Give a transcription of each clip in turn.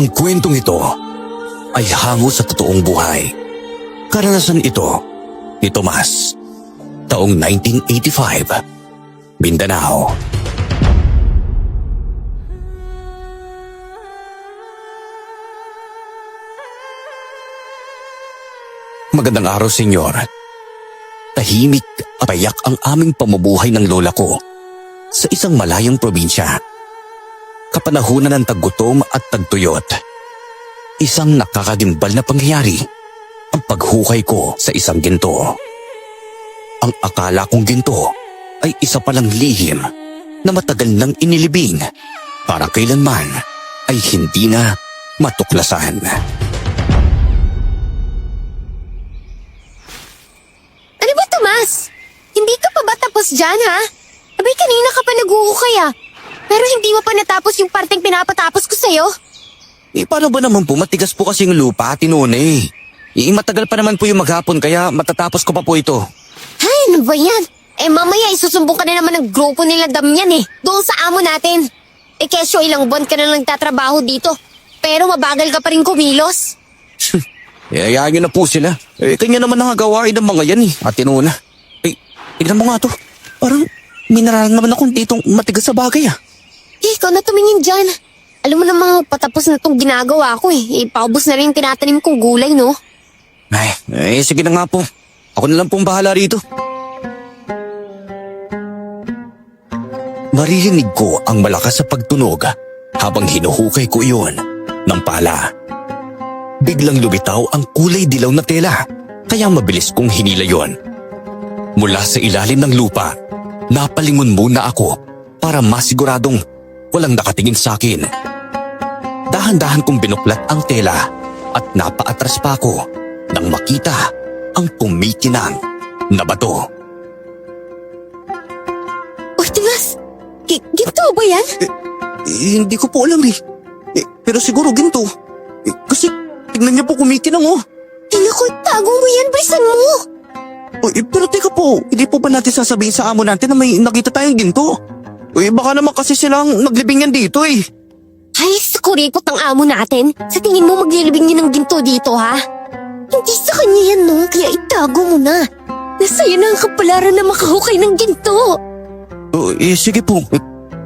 Ang kwentong ito ay hango sa totoong buhay. Karanasan ito ni Tomas, taong 1985, Mindanao. Magandang araw, senyor. Tahimik at payak ang aming pamumuhay ng lola ko sa isang malayong probinsya. Kapanahunan ng taggutom at tagtuyot. Isang nakakagimbal na pangyayari ang paghukay ko sa isang ginto. Ang akala kong ginto ay isa palang lihim na matagal nang inilibing para kailanman ay hindi na matuklasan. Ano ba, Tomas? Hindi ka pa ba tapos dyan, ha? Abay, kanina ka pa nag-uukay, ah. Pero hindi mo pa natapos yung parteng pinapatapos ko sa'yo. Paano ba naman po? Matigas po kasi yung lupa, tinone. Matagal pa naman po yung maghapon kaya matatapos ko pa po ito. Ay, ano ba yan? Mamaya isusumbong ka na naman ng grupo nila Damian doon sa amo natin. Kesyo ilang buwan ka na lang tatrabaho dito. Pero mabagal ka pa rin kumilos. Hayaan nyo na po sila. Kanya naman nakagawain ng mga yan Ate Nona. Tignan mo nga to. Parang minaralan naman akong ditong matigas sa bagay Ikaw na tumingin dyan. Alam mo namang patapos na itong ginagawa ko Paubos na rin yung tinatanim kong gulay, no? Sige na nga po. Ako na lang pong bahala rito. Maririnig ko ang malakas sa pagtunog habang hinuhukay ko iyon ng pala. Biglang lumitaw ang kulay dilaw na tela, kaya mabilis kong hinila yon. Mula sa ilalim ng lupa, napalingon muna ako para masiguradong walang nakatingin sa akin. Dahan-dahan kong binuklat ang tela at napaatras pa ako nang makita ang kumikinang na bato. Uy, Tomas! Ginto ba yan? Hindi ko po alam pero siguro ginto. Kasi tignan niyo po kumikinang Naku, tago mo yan, bilisan mo! Pero teka po, hindi po ba natin sasabihin sa amo natin na may nakita tayong ginto? Baka naman kasi silang naglibing yan dito Ay, sa kurikot ng amo natin. Sa tingin mo maglilibing niya ng ginto dito, ha? Hindi sa kanya yan, no? Kaya itago mo na. Nasa'yo na ang kapalaran na makahukay ng ginto. Sige po.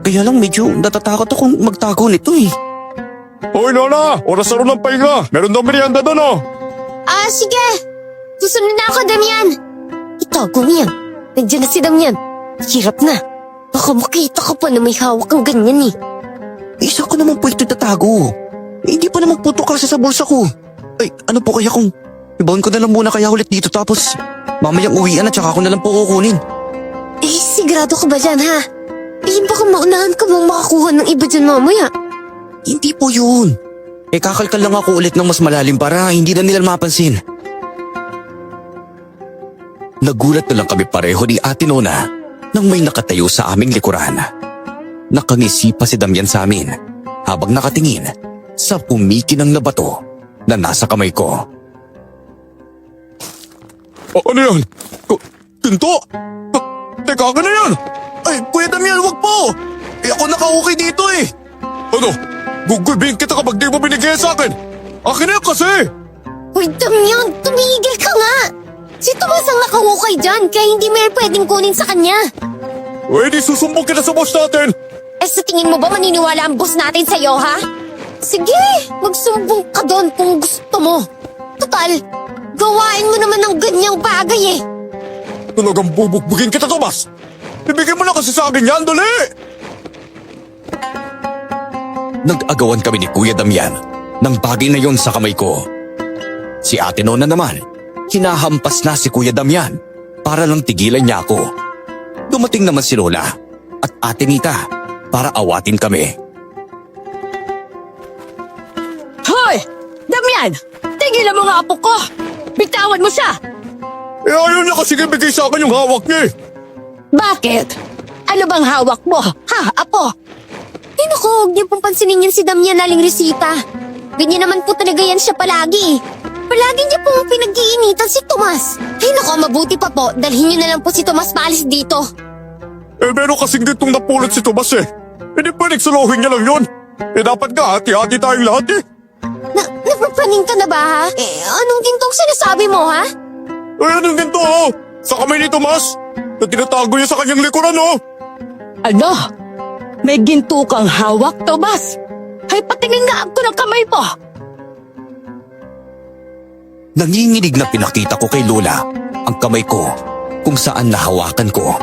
Kaya lang medyo natatakot akong magtago nito Hoy Lola, oras na rin ng pahinga. Meron daw merienda doon Sige. Susunod na ako, Damian. Itago mo yan. Nandiyan na si Damian. Hirap na. Baka makita ka pa na may hawak kang ganyan Isa ko naman po ito tatago. Hindi pa naman puto kasi sa bulsa ko. Ano po kaya kung ibaon ko na lang muna kaya ulit dito tapos mamayang uwian at saka ako na lang po kukunin. Sigurado ka ba dyan, ha? Baka maunahan ka bang makakuha ng iba dyan mamaya. Hindi po yun. Kakalkal lang ako ulit ng mas malalim para hindi na nila mapansin. Nagulat na lang kami pareho ni Ate Nona nang may nakatayo sa aming likuran. Nakangisi pa si Damian sa amin habang nakatingin sa pumikinang na bato na nasa kamay ko. Ano yan? Ginto? Teka, ka na yan! Kuya Damian, wag po! Ako nakahukay dito Ano? Gugulbin kita kapag di mo binigay sa akin! Akin na yan kasi! Uy, Damian, tumigil ka nga! Si Tomas ang nakahukay dyan, kaya hindi may pwedeng kunin sa kanya. Di susumbong kita sa boss natin! Sa tingin mo ba maniniwala ang boss natin sa'yo, ha? Sige, magsumbong ka doon kung gusto mo. Total, gawain mo naman ng ganyang bagay Talagang bubugbugin kita, Tomas! Ibigay mo na kasi sa akin yan, dali! Nag-agawan kami ni Kuya Damian ng bagay na yon sa kamay ko. Si Ate Nona naman, hinahampas na si Kuya Damian para lang tigilan niya ako. Dumating naman si Lola at Ate Nita para awatin kami. Hoy! Damian! Tigilan mo nga apo ko! Bitawan mo siya! Ayaw niya kasi ibigay sa akin yung hawak niya Bakit? Ano bang hawak mo? Ha, apo? Naku, huwag niyo pong pansinin yan si Damian Aling Risita. Ganyan naman po talaga yan siya palagi Palagi niya pong pinag-iinitan si Tomas. Naku, mabuti pa po. Dalhin niyo na lang po si Tomas maalis dito. Meron kasing ditong napulot si Tomas Hindi pwedeng suluhin niya lang yun. Dapat nga hati-hati tayong lahat Napapraning ka na ba ha? Anong gintong sinasabi mo ha? Ay, anong ganito oh? Sa kamay ni Tomas? Na tinatago niya sa kanyang likuran oh. Ano? May ginto kang hawak, Tomas? Ay, patingin nga ako ng kamay mo! Nanginginig na pinakita ko kay Lola ang kamay ko kung saan nahawakan ko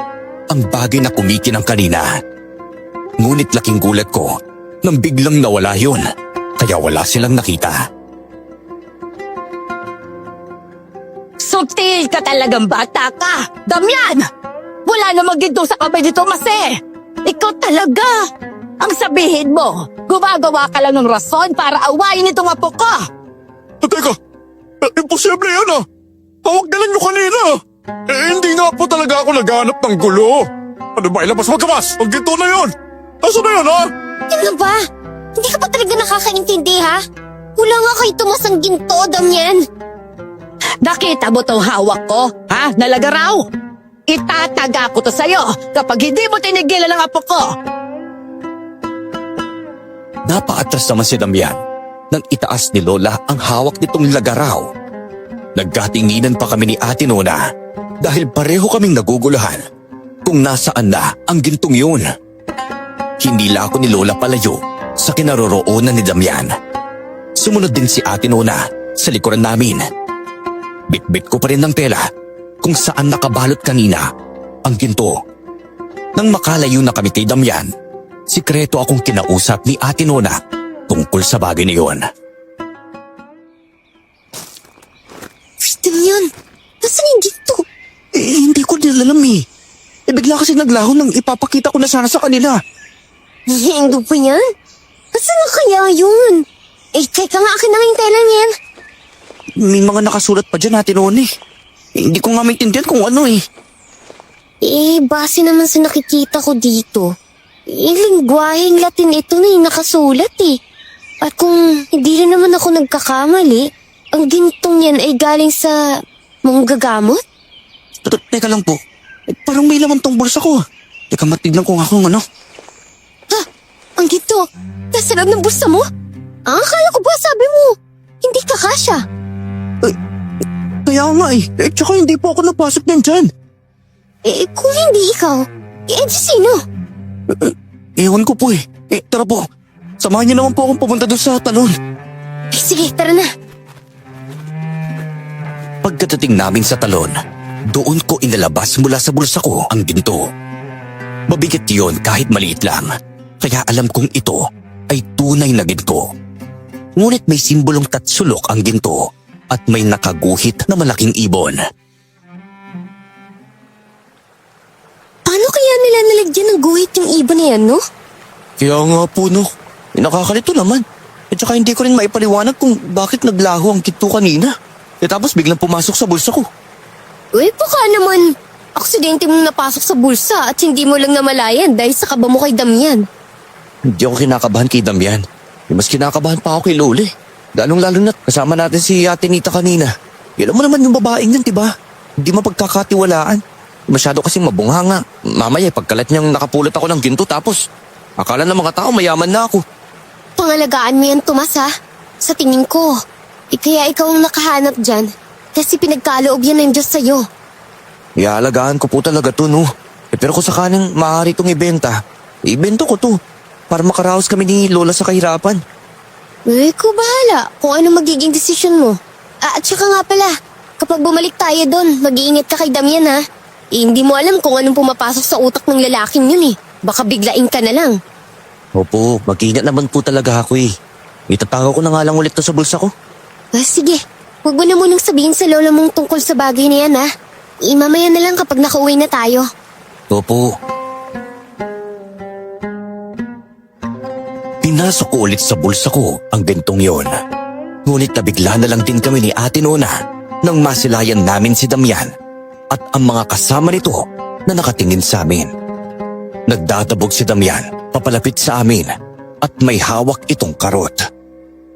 ang bagay na kumikinang kanina. Ngunit laking gulat ko nang biglang nawala yun, kaya wala silang nakita. Sutil ka talagang bata ka! Damian! Wala namang ginto sa kamay ni Tomas eh! Ikaw talaga! Ang sabihin mo, gumagawa ka lang ng rason para awayin itong apo ko! Teka, imposible yan ah. Hawak na lang nyo kanina. Hindi nga po talaga ako naghanap ng gulo. Ano ba, ilabas mo Tomas? Ang ginto na yun. Asa na yun ha? Ano ba? Hindi ka pa talaga nakakaintindi ha? Wala nga kay Tomas ang ginto, Damian. Nakita mo tong hawak ko? Ha? Nalagaraw? Itataga ko to sa'yo kapag hindi mo tinigilan ang apo ko! Napaatras naman si Damian nang itaas ni Lola ang hawak nitong lagaraw. Nagkatinginan pa kami ni Ate Nona dahil pareho kaming naguguluhan kung nasaan na ang gintong yun. Hinila ako ni Lola palayo sa kinaroroonan ni Damian. Sumunod din si Ate Nona sa likuran namin. Bitbit ko pa rin ng tela kung saan nakabalot kanina ang ginto. Nang makalayo na kami kay Damian, sikreto akong kinausap ni Ate Nona tungkol sa bagay na yun. Damian, nasaan yung ginto? Hindi ko din alam eh. Bigla kasi naglaho nang ipapakita ko na sana sa kanila. Hindi pa yan? Nasaan na kaya yun? Teka nga, akin na nga yung tela niyan. May mga nakasulat pa dyan natin noon eh. Hindi ko nga maintindihan kung ano eh. Base naman sa nakikita ko dito. Lingwaheng Latin ito na yung nakasulat eh. At kung hindi rin naman ako nagkakamali, ang gintong yan ay galing sa manggagamot? Teka lang po. Parang may laman tong bulsa ko. Teka, matignan ko nga kung ano. Ha? Ang ginto? Nasa loob ng bulsa mo? Akala ko ba sabi mo, hindi ka kasya? Kaya nga eh. Tsaka hindi po ako napasok din dyan. Kung hindi ikaw, di sino? Ewan ko po eh. Tara po. Samahan niyo naman po akong pumunta doon sa talon. Sige, tara na. Pagkatating namin sa talon, doon ko inalabas mula sa bulsa ko ang ginto. Mabigat yun kahit maliit lang, kaya alam kong ito ay tunay na ginto. Ngunit may simbolong tatsulok ang ginto at may nakaguhit na malaking ibon. Paano kaya nila nalagyan ng guhit yung ibon na yan, no? Kaya nga po no. Nakakalito naman. At saka hindi ko rin maipaliwanag kung bakit naglaho ang ginto kanina. Tapos biglang pumasok sa bulsa ko. Baka naman aksidente mong napasok sa bulsa at hindi mo lang namalayan dahil sa kaba mo kay Damian. Hindi ako kinakabahan kay Damian. Mas kinakabahan pa ako kay Lole. Lalong-lalo na kasama natin si Ate Nita kanina. Alam mo naman yung babaeng yan, diba? Hindi mapagkakatiwalaan. Masyado kasing mabunghanga. Mamaya pagkalat niyang nakapulot ako ng ginto tapos akala ng mga tao mayaman na ako. Pangalagaan mo yan, Tomas, ha? Sa tingin ko, kaya ikaw ang nakahanap dyan kasi pinagkaloob yan ng Diyos sa'yo. Ialagaan ko po talaga to, no? Pero kung sakaling maaari itong ibenta, ibento ko to para makaraos kami ni Lola sa kahirapan. Ko bahala kung ano magiging desisyon mo. At saka nga pala, kapag bumalik tayo doon, mag-iingat ka kay Damian, ha? Hindi mo alam kung anong pumapasok sa utak ng lalaking yun eh. Baka biglain ka na lang. Opo, mag-ingat naman po talaga ako eh. Itatago ko na nga lang ulit to sa bulsa ko. Sige, huwag mo na munang sabihin sa lola mong tungkol sa bagay na yan, ha? Mamaya na lang kapag nakauwi na tayo. Opo. Pinasok ko ulit sa bulsa ko ang gintong yon. Ngunit nabigla na lang din kami ni Ate Nona nang masilayan namin si Damian at ang mga kasama nito na nakatingin sa amin. Nagdadabog si Damian papalapit sa amin at may hawak itong karot.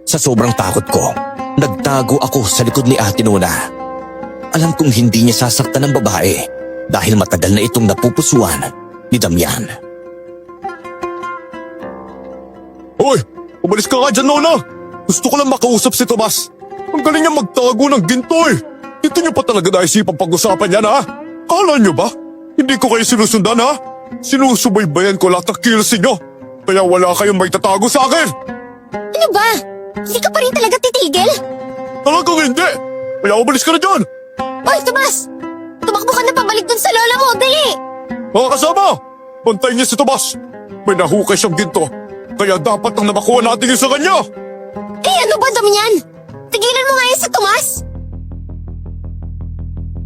Sa sobrang takot ko, nagtago ako sa likod ni Ate Nona. Alam kong hindi niya sasaktan ng babae dahil matagal na itong napupusuan ni Damian. Hoy! Umalis ka nga dyan, Nona! Gusto ko lang makausap si Tomas. Ang galing niya magtago ng ginto eh. Dito niyo pa talaga naisipan pag-usapan yan ha? Kala niyo ba? Hindi ko kayo sinusundan ha? Sinusubaybayan ko lahat ng kilos niyo. Kaya wala kayong may tatago sa akin. Ano ba? Hindi ka pa rin talaga titigil? Talagang hindi. Kaya umalis ka na dyan. Hoy, Tomas! Tumakbo ka na pabalik dun sa lola mo, dali! Mga kasama, bantayin niya si Tomas. May nahukay siyang ginto. Kaya dapat nang namakuha natin yun sa kanya. Eh ano ba, Damian? Tigilan mo nga yan si Tomas!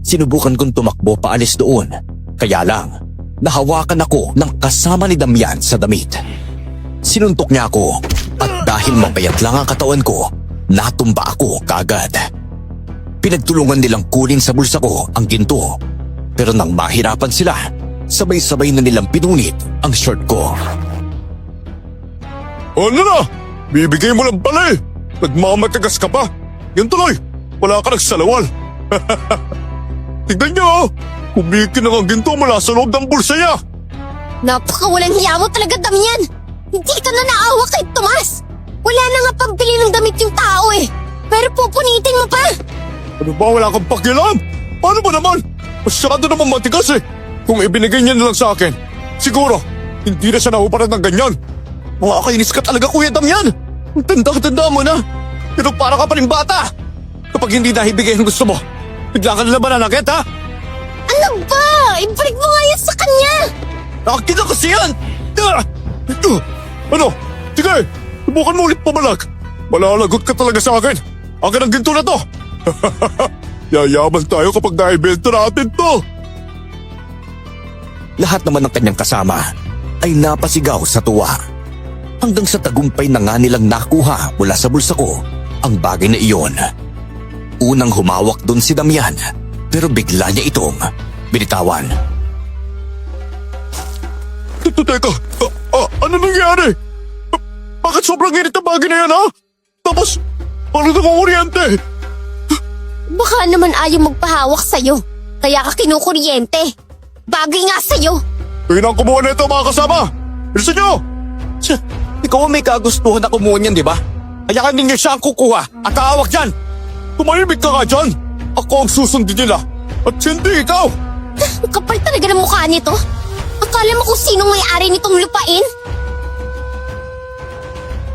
Sinubukan kong tumakbo paalis doon. Kaya lang, nahawakan ako ng kasama ni Damian sa damit. Sinuntok niya ako at dahil mapayat lang ang katawan ko, natumba ako kagad. Pinagtulungan nilang kunin sa bulsa ko ang ginto. Pero nang mahirapan sila, sabay-sabay na nilang pinunit ang short ko. Ano na? Bibigay mo lang pala eh. Nagmamatagas ka pa. Yan tuloy, wala ka nagsalawal. Tignan niyo oh. Kumikinang ang ginto mula sa loob ng bulsa niya. Napakawalang hiya mo talaga, Damian! Hindi ka na naawa kay Tomas! Wala na nga pambili ng damit yung tao eh! Pero pupunitin mo pa! Ano ba, wala kang pakialam? Paano ba naman? Masyado naman matigas eh. Kung ibinigay niya na lang sa akin, siguro, hindi na siya nahuparan ng ganyan. Makakainis ka talaga, Kuya Damian. Tanda mo na. Pero para ka pa rin bata. Kapag hindi na ibigay ang gusto mo, bigla ka na naman nanakit, ha? Ano ba? Ibalik mo nga yan sa kanya! Nakakit na kasi yan! Ano? Sige, subukan mo ulit pamalag. Malalagot ka talaga sa akin. Akin ang ginto na to. Yayaman tayo kapag naibenta natin to. Lahat naman ng kanyang kasama ay napasigaw sa tuwa. Hanggang sa tagumpay na nga nilang nakuha mula sa bulsa ko ang bagay na iyon. Unang humawak doon si Damian pero bigla niya itong binitawan. Teka, ano nangyari? Bakit sobrang init ang bagay na yan ha? Tapos, parang nangunguryente. Baka naman ayaw magpahawak sa'yo. Kaya ka kinukuryente. Bagay nga sa'yo. Pinang kumuha na ito mga kasama. Bilisan niyo! Siya, ikaw ang may kagustuhan na kumuha niyan, di ba? Hayaan ninyo siya ang kukuha at aawak dyan. Tumahimik ka nga dyan. Ako ang susundin nila. At hindi ikaw. Ang kapal talaga ng mukha nito. Akala mo kung sinong may-ari nitong lupain?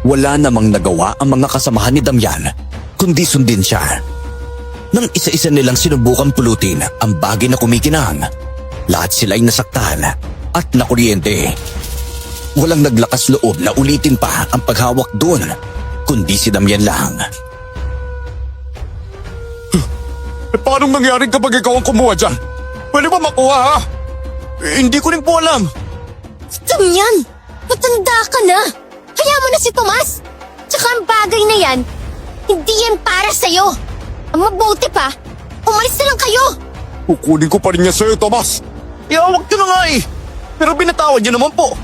Wala namang nagawa ang mga kasamahan ni Damian kundi sundin siya. Nang isa-isa nilang sinubukang pulutin ang bagay na kumikinang, lahat sila ay nasaktan at nakuryente. Walang naglakas loob na ulitin pa ang paghawak doon, kundi si Damian lang. Paano nangyari kapag ikaw ang kumuha dyan? Pwede ba makuha ha? Hindi ko rin po alam. Damian, matanda ka na. Kaya mo na si Tomas. Tsaka ang bagay na yan, hindi yan para sa'yo. Ang mabuti pa, umalis na lang kayo. Kukunin ko pa rin niya sa'yo, Tomas. Iawak ko na nga eh. Pero binatawad niyo naman po.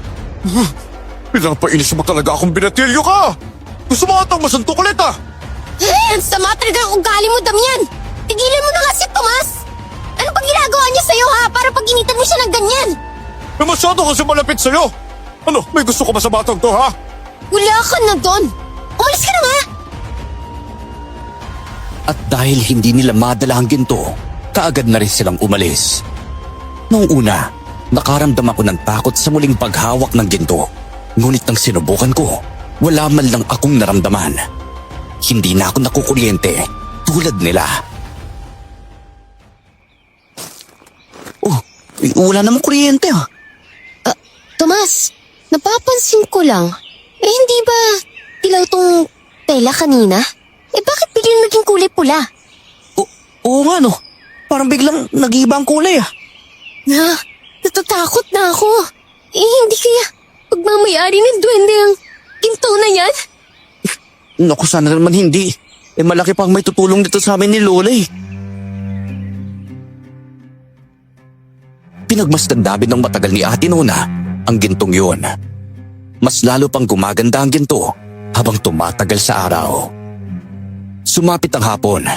Pinapainis mo talaga akong binatilyo ka. Gusto mo atang masuntok ulit ha? Ang sama talaga ang ugali mo, Damian. Tigilan mo na nga si Tomas. Ano pang ginagawa niya sa'yo ha para pag-initan mo siya ng ganyan? Eh masyado kasi malapit sa'yo. Ano, may gusto ka ba sa batang to ha? Wala ka na doon. Umalis ka na nga. At dahil hindi nila madala ang ginto, kaagad na rin silang umalis. Noong una, nakaramdam ako ng takot sa muling paghawak ng ginto. Ngunit nang sinubukan ko, wala man lang akong naramdaman. Hindi na ako nakukuryente tulad nila. Oh, wala namang kuryente ah. Tomas, napapansin ko lang. Hindi ba dilaw tong tela kanina? Bakit biglang naging kulay pula? Oo nga no. Parang biglang nag-iiba ang kulay ah. Natatakot na ako. Hindi kaya pagmamayari ng duwende ang ginto na yan? Naku, sana naman hindi. Malaki pang may tutulong dito sa amin ni Lola eh. Pinagmasdan namin ng matagal ni Ate Nona ang gintong yun. Mas lalo pang gumaganda ang ginto habang tumatagal sa araw. Sumapit ang hapon,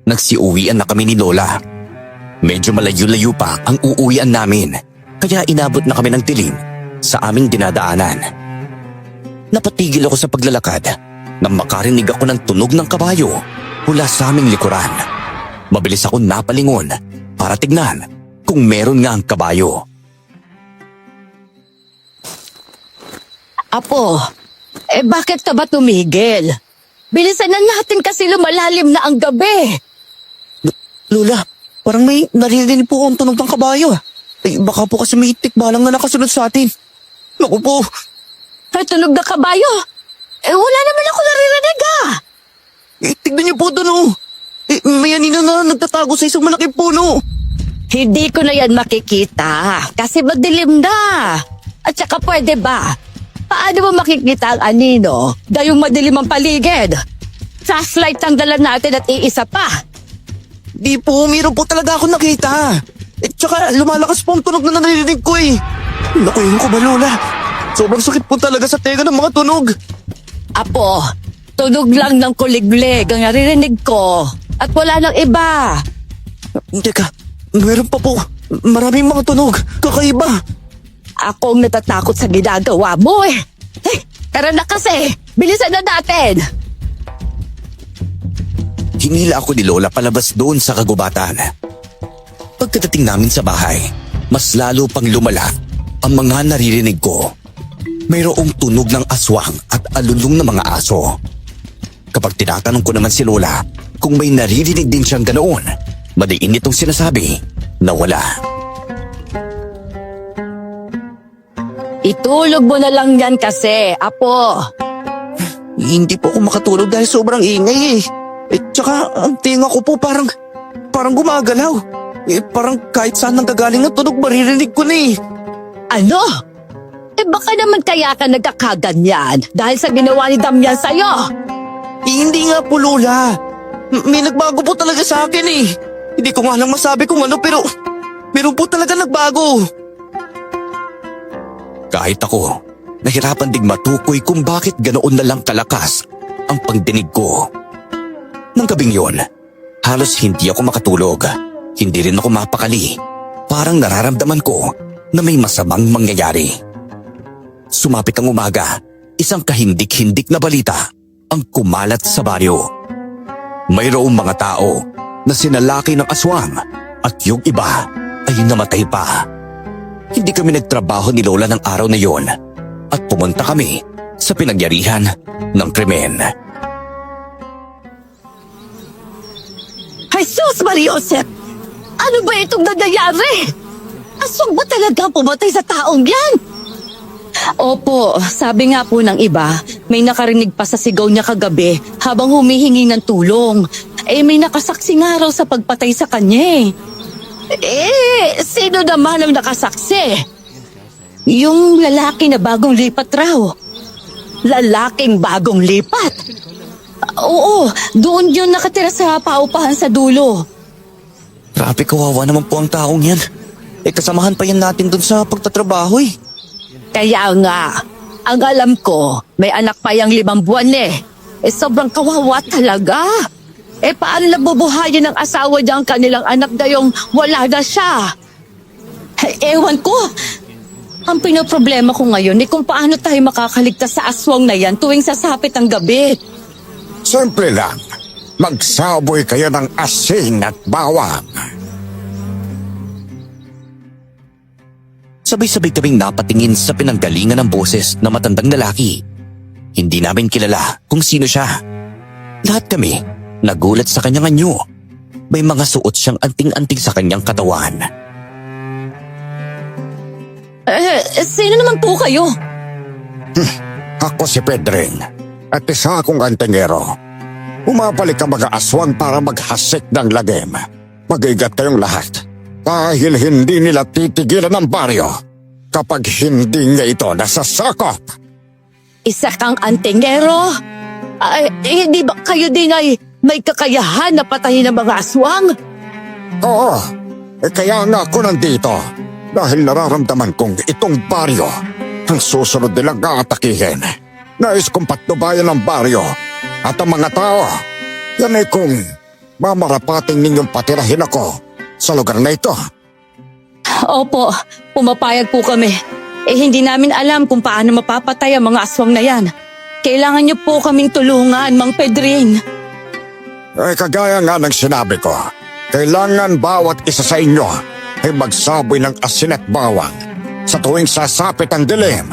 nagsiuwian na kami ni Lola. Medyo malayo-layo pa ang uuwian namin, kaya inabot na kami ng dilim sa aming dinadaanan. Napatigil ako sa paglalakad nang makarinig ako ng tunog ng kabayo mula sa aming likuran. Mabilis ako napalingon para tignan kung meron nga ang kabayo. Apo, bakit ka ba tumigil? Bilisan na natin kasi lumalalim na ang gabi. Lola, parang may naririnig po ang tunog ng kabayo. Baka po kasi may tikbalang na nakasunod sa atin. Naku po. Ay, tunog na kabayo. Wala naman ako naririnig Tignan niyo po doon oh. May anino na nagtatago sa isang malaking puno. Hindi ko na yan makikita kasi madilim na. At saka pwede ba? Paano mo makikita ang anino dahil madilim ang paligid? Flashlight ang dala natin at iisa pa. Di po, meron po talaga ako nakita. Tsaka lumalakas po ang tunog na naririnig ko eh. Naku, yun ko ba Lola? Sobrang sakit po talaga sa tenga ng mga tunog. Apo, tunog lang ng kuliglig ang naririnig ko. At wala nang iba. Teka, meron pa po. Maraming mga tunog. Kakaiba. Ako ang natatakot sa ginagawa mo eh. Tara na kasi. Bilisan na natin. Hinila ako ni Lola palabas doon sa kagubatan. Pagkadating namin sa bahay, mas lalo pang lumala ang mga naririnig ko. Mayroong tunog ng aswang at alulong ng mga aso. Kapag tinatanong ko naman si Lola kung may naririnig din siyang ganoon, madiin nitong sinasabi na wala. Itulog mo na lang yan kasi, Apo. Hindi po ako makatulog dahil sobrang ingay eh. Tsaka ang tinga ko po parang gumagalaw. Parang kahit saan nanggagaling ang tunog maririnig ko na eh. Ano? Baka naman kaya ka nagkakaganyan dahil sa ginawa ni Damian sa'yo. Hindi nga po Lola. May nagbago po talaga sa akin eh. Hindi ko nga lang masabi kung ano pero meron po talaga nagbago. Kahit ako, nahirapan ding matukoy kung bakit ganoon na lang kalakas ang pagdinig ko. Nang gabing yon, halos hindi ako makatulog. Hindi rin ako mapakali. Parang nararamdaman ko na may masamang mangyayari. Sumapit ang umaga, isang kahindik-hindik na balita ang kumalat sa baryo. Mayroong mga tao na sinalaki ng aswang at yung iba ay namatay pa. Hindi kami nagtrabaho ni Lola ng araw na yon at pumunta kami sa pinagyarihan ng krimen. Jesus Mariosep! Ano ba itong nangyayari? Aswang ba talaga pumatay sa taong yan? Opo, sabi nga po ng iba, may nakarinig pa sa sigaw niya kagabi habang humihingi ng tulong. May nakasaksi nga raw sa pagpatay sa kanya sino naman ang nakasaksi? Yung lalaki na bagong lipat raw. Lalaking bagong lipat? Oo, doon yun nakatira sa paupahan sa dulo. Grabe kawawa naman po ang taong yan. Kasamahan pa yan natin dun sa pagtatrabaho eh. Kaya nga, ang alam ko, may anak pa yang 5 buwan sobrang kawawa talaga. Paano nabubuhayin ng asawa niya ang kanilang anak gayong wala na siya? Ewan ko. Ang pinoproblema ko ngayon kung paano tayo makakaligtas sa aswang na yan tuwing sasapit ang gabi. Simple lang. Magsaboy kayo ng asin at bawang. Sabay-sabay kaming napatingin sa pinanggalingan ng boses na matandang lalaki. Hindi namin kilala kung sino siya. Lahat kami nagulat sa kanyang anyo. May mga suot siyang anting-anting sa kanyang katawan. Sino naman po kayo? Ako si Pedring at isa akong antingero. Umabalik ang mga aswang para maghasik ng lagim. Mag-igat kayong lahat dahil hindi nila titigilan ang baryo kapag hindi niya ito nasasakop. Isa kang antingero? Hindi ba kayo din ay may kakayahan na patayin ng mga aswang? Oo, kaya nga ako nandito dahil nararamdaman kong itong baryo ang susunod nilang aatakihin. Nais kong patnubayan ang baryo at ang mga tao. Yan ay kung mamarapating ninyong patirahin ako sa lugar na ito. Opo, pumapayag po kami. Hindi namin alam kung paano mapapatay ang mga aswang na yan. Kailangan niyo po kaming tulungan, Mang Pedring. Ay kagaya nga ng sinabi ko, kailangan bawat isa sa inyo ay magsaboy ng asin at bawang sa tuwing sasapit ang dilim.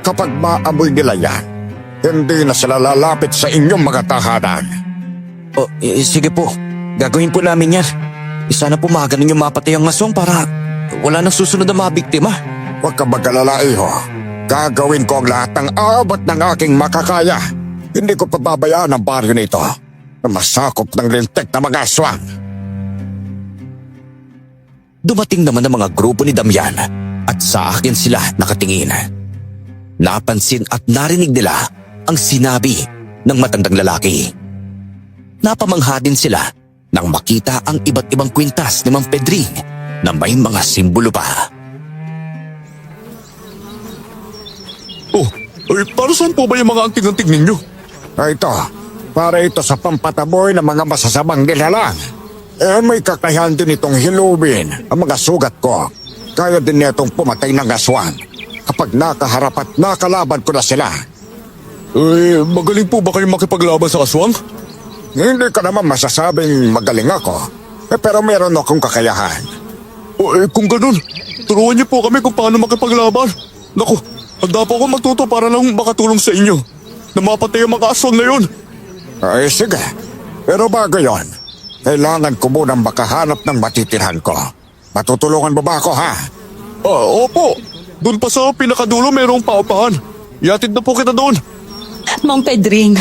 Kapag maamoy nila yan, hindi na sila lalapit sa inyong mga tahanan. Sige po, gagawin po namin yan. Sana po magaling yung mapatay ang aswang para wala nang susunod na mga biktima. Huwag ka mag-alala, iho. Gagawin ko ang lahat ng abot ng aking makakaya. Hindi ko pababayaan ang baryo nito na masakop ng lintik na mga aswang. Dumating naman ang mga grupo ni Damian at sa akin sila nakatingin. Napansin at narinig nila ang sinabi ng matandang lalaki. Napamangha din sila nang makita ang iba't ibang kwintas ni Mang Pedring na may mga simbolo pa. Oh, ay para saan po ba yung mga anting-anting ninyo? Ito, para ito sa pampataboy ng mga masasamang nilalang. May kakayahan din itong hilubin ang mga sugat ko. Kaya din nitong pumatay ng aswang kapag nakaharap at nakalaban ko na sila. Magaling po ba kayong makipaglaban sa aswang? Hindi ko naman masasabing magaling ako, pero meron akong kakayahan. Kung ganun, turuan niyo po kami kung paano makipaglaban. Naku, handa po ako matuto para lang makatulong sa inyo na mapatay ang mga aswang na yun. Ay sige, pero bago yon, kailangan ko munang makahanap ng matitirhan ko. Matutulungan mo ba ako, ha? Opo, doon pa sa pinakadulo mayroong paupahan. Yatid na po kita doon. Mang Pedring,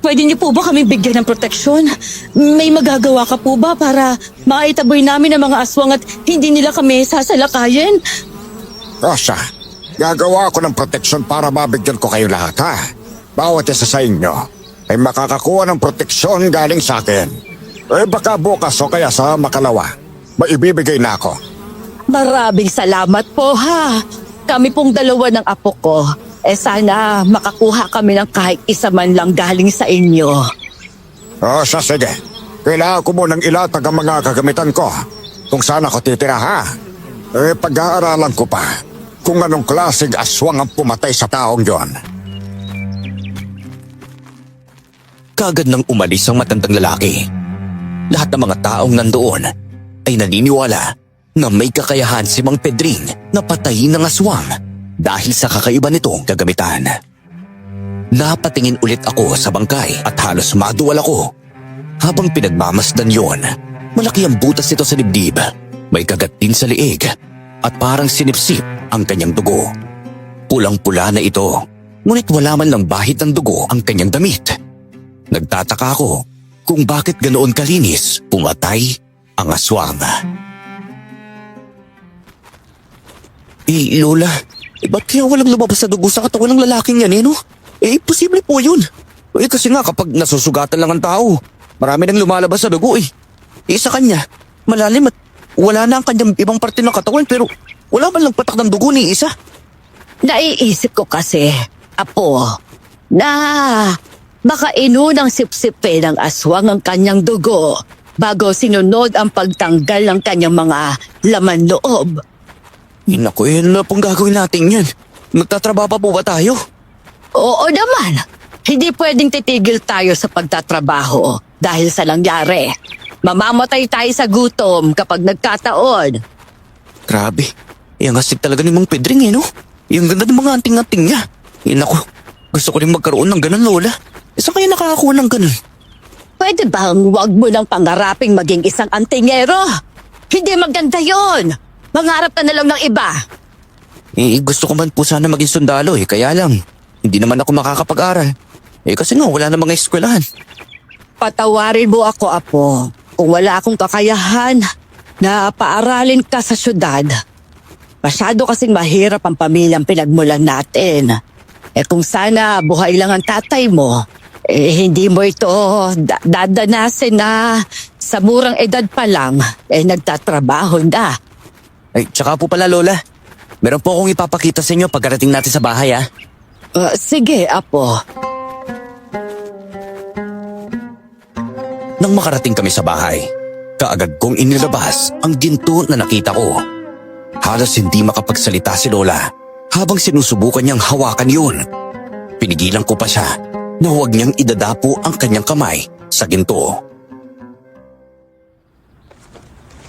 pwede niyo po ba kami bigyan ng proteksyon? May magagawa ka po ba para maitaboy namin ang mga aswang at hindi nila kami sasalakayin? Rosa, gagawa ako ng proteksyon para mabigyan ko kayo lahat, ha? Bawat isa sa inyo ay makakakuha ng proteksyon galing sa akin. Baka bukas o kaya sa makalawa, maibibigay na ako. Maraming salamat po ha. Kami pong dalawa ng apo ko. Sana makakuha kami ng kahit isa man lang galing sa inyo. Sige. Kailangan ko munang ilatag ang mga kagamitan ko kung saan ako titira, ha? Pag-aaralan ko pa kung anong klaseng aswang ang pumatay sa taong yon. Kagad nang umalis ang matandang lalaki. Lahat ng mga taong nandoon ay naniniwala na may kakayahan si Mang Pedring na patayin ng aswang dahil sa kakaiba nitong gagamitan. Napatingin ulit ako sa bangkay at halos maduwal ako. Habang pinagmamasdan yon, malaki ang butas nito sa dibdib, may kagat din sa liig at parang sinipsip ang kanyang dugo. Pulang-pula na ito, ngunit wala man lang bahid ng dugo ang kanyang damit. Nagtataka ako kung bakit ganoon kalinis pumatay ang aswang. Lola, ba't kaya walang lumabas na dugo sa katawan ng lalaking yan no? Posible po yun. Kasi nga kapag nasusugatan lang ang tao, marami nang lumalabas sa dugo sa kanya, malalim at wala na ang kanyang ibang parte ng katawan pero wala man lang patak ng dugo ni isa. Naiisip ko kasi, apo, na baka inunang sipsipin ng aswang ang kanyang dugo bago sinunod ang pagtanggal ng kanyang mga laman loob. Naku, na pong gagawin natin yan. Magtatrabaho pa po ba tayo? Oo naman. Hindi pwedeng titigil tayo sa pagtatrabaho dahil sa nangyari. Mamamatay tayo sa gutom kapag nagkataon. Grabe, ang asik talaga ni Mang Pedring no? Yung ganda ng mga anting-anting niya. Naku, gusto ko rin magkaroon ng ganun, Lola. Saan kaya nakakakuha ng ganun? Pwede bang wag mo nang pangaraping maging isang antingero? Hindi maganda yon. Mangarap ka na lang ng iba. Gusto ko man po sana maging sundalo kaya lang, hindi naman ako makakapag-aral. Kasi nga wala na mga eskwelahan. Patawarin mo ako, apo, kung wala akong kakayahan na paaralin ka sa syudad. Masyado kasing mahirap ang pamilyang pinagmulan natin. Kung sana buhay lang ang tatay mo, hindi mo ito dadanasin na sa murang edad pa lang, nagtatrabaho na. Tsaka po pala, Lola, meron po akong ipapakita sa inyo pagkarating natin sa bahay, Sige, apo. Nang makarating kami sa bahay, kaagad kong inilabas ang ginto na nakita ko. Halos hindi makapagsalita si Lola habang sinusubukan niyang hawakan yun. pinigilan ko pa siya na huwag niyang idadapo ang kanyang kamay sa ginto.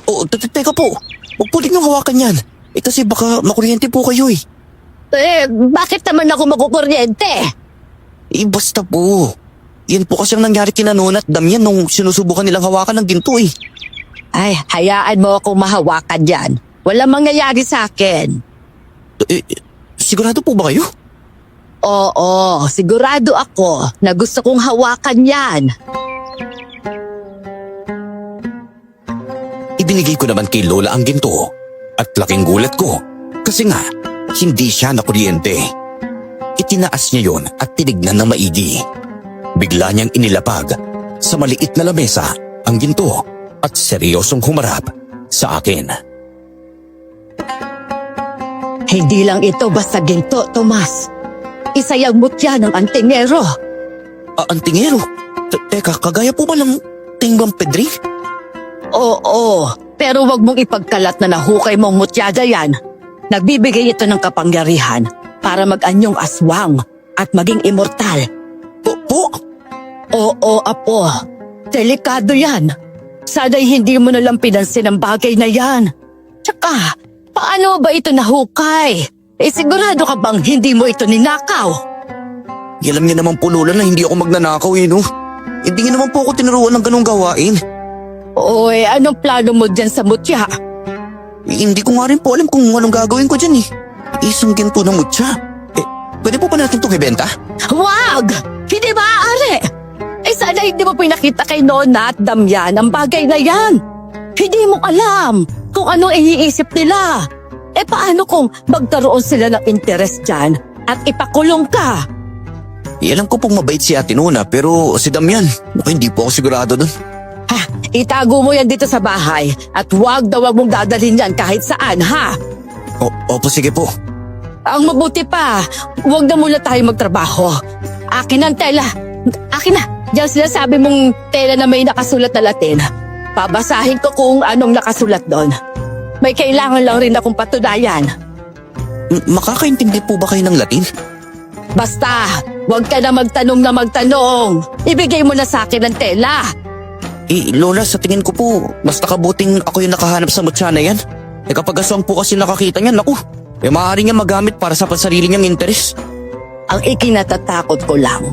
Oh, teka po. Huwag po din yung hawakan yan. Kasi baka makuryente po kayo eh. Bakit naman ako makukuryente? Basta po. Yan po kasi ang nangyari kina Nona at Damian nung sinusubukan nilang hawakan ng ginto eh. Ay, hayaan mo akong mahawakan yan. Walang mangyayari sa akin. Sigurado po ba kayo? Oo, sigurado ako na gusto kong hawakan yan. Ibinigay ko naman kay Lola ang ginto at laking gulat ko kasi nga hindi siya nakuryente. Itinaas niya yon at tinignan ng maigi. Bigla niyang inilapag sa maliit na lamesa ang ginto at seryosong humarap sa akin. Hindi lang ito basta ginto, Tomas. Isa yung mutya ng antingero. Antingero? Teka, kagaya po ba ng Tingbang Pedri? Oo, pero wag mong ipagkalat na nahukay mong mutyada yan. Nagbibigay ito ng kapangyarihan para mag-anyong aswang at maging immortal. Po? Oo, apo. Delikado yan. Sana'y hindi mo nalang pinansin ang bagay na yan. Tsaka, paano ba ito nahukay? Sigurado ka bang hindi mo ito ninakaw? Alam niya naman po Lola na hindi ako magnanakaw eh no. Hindi niya naman po ako tinuruan ng ganong gawain. Oy, anong plano mo dyan sa mutya? Hindi ko nga rin po alam kung anong gagawin ko dyan eh. Isang ginto ng mutya. Pwede po ba natin itong ibenta? Wag! Hindi maaari! Sana hindi mo pinakita kay Nona at Damian ang bagay na yan. Hindi mo alam kung anong iniisip nila. Paano kung magkaroon sila ng interest dyan at ipakulong ka? Alam ko pong mabait si Ate Nona pero si Damian, hindi po ako sigurado dun. Itago mo yan dito sa bahay at wag mong dadalhin yan kahit saan, ha? Opo, sige po. Ang mabuti pa, wag na muna tayo magtrabaho. Akin ang tela. Akin na. Diyan sinasabi mong tela na may nakasulat na Latin. Babasahin ko kung anong nakasulat doon. May kailangan lang rin akong patunayan. Makakaintindi po ba kayo ng Latin? Basta, wag ka na magtanong. Ibigay mo na sa akin ang tela. Lola, sa tingin ko po, mas nakabuting ako yung nakahanap sa mutya na yan. Kapag aswang po kasi nakakita niyan, maaari niya magamit para sa pansarili niyang interes. Ang ikinatatakot ko lang,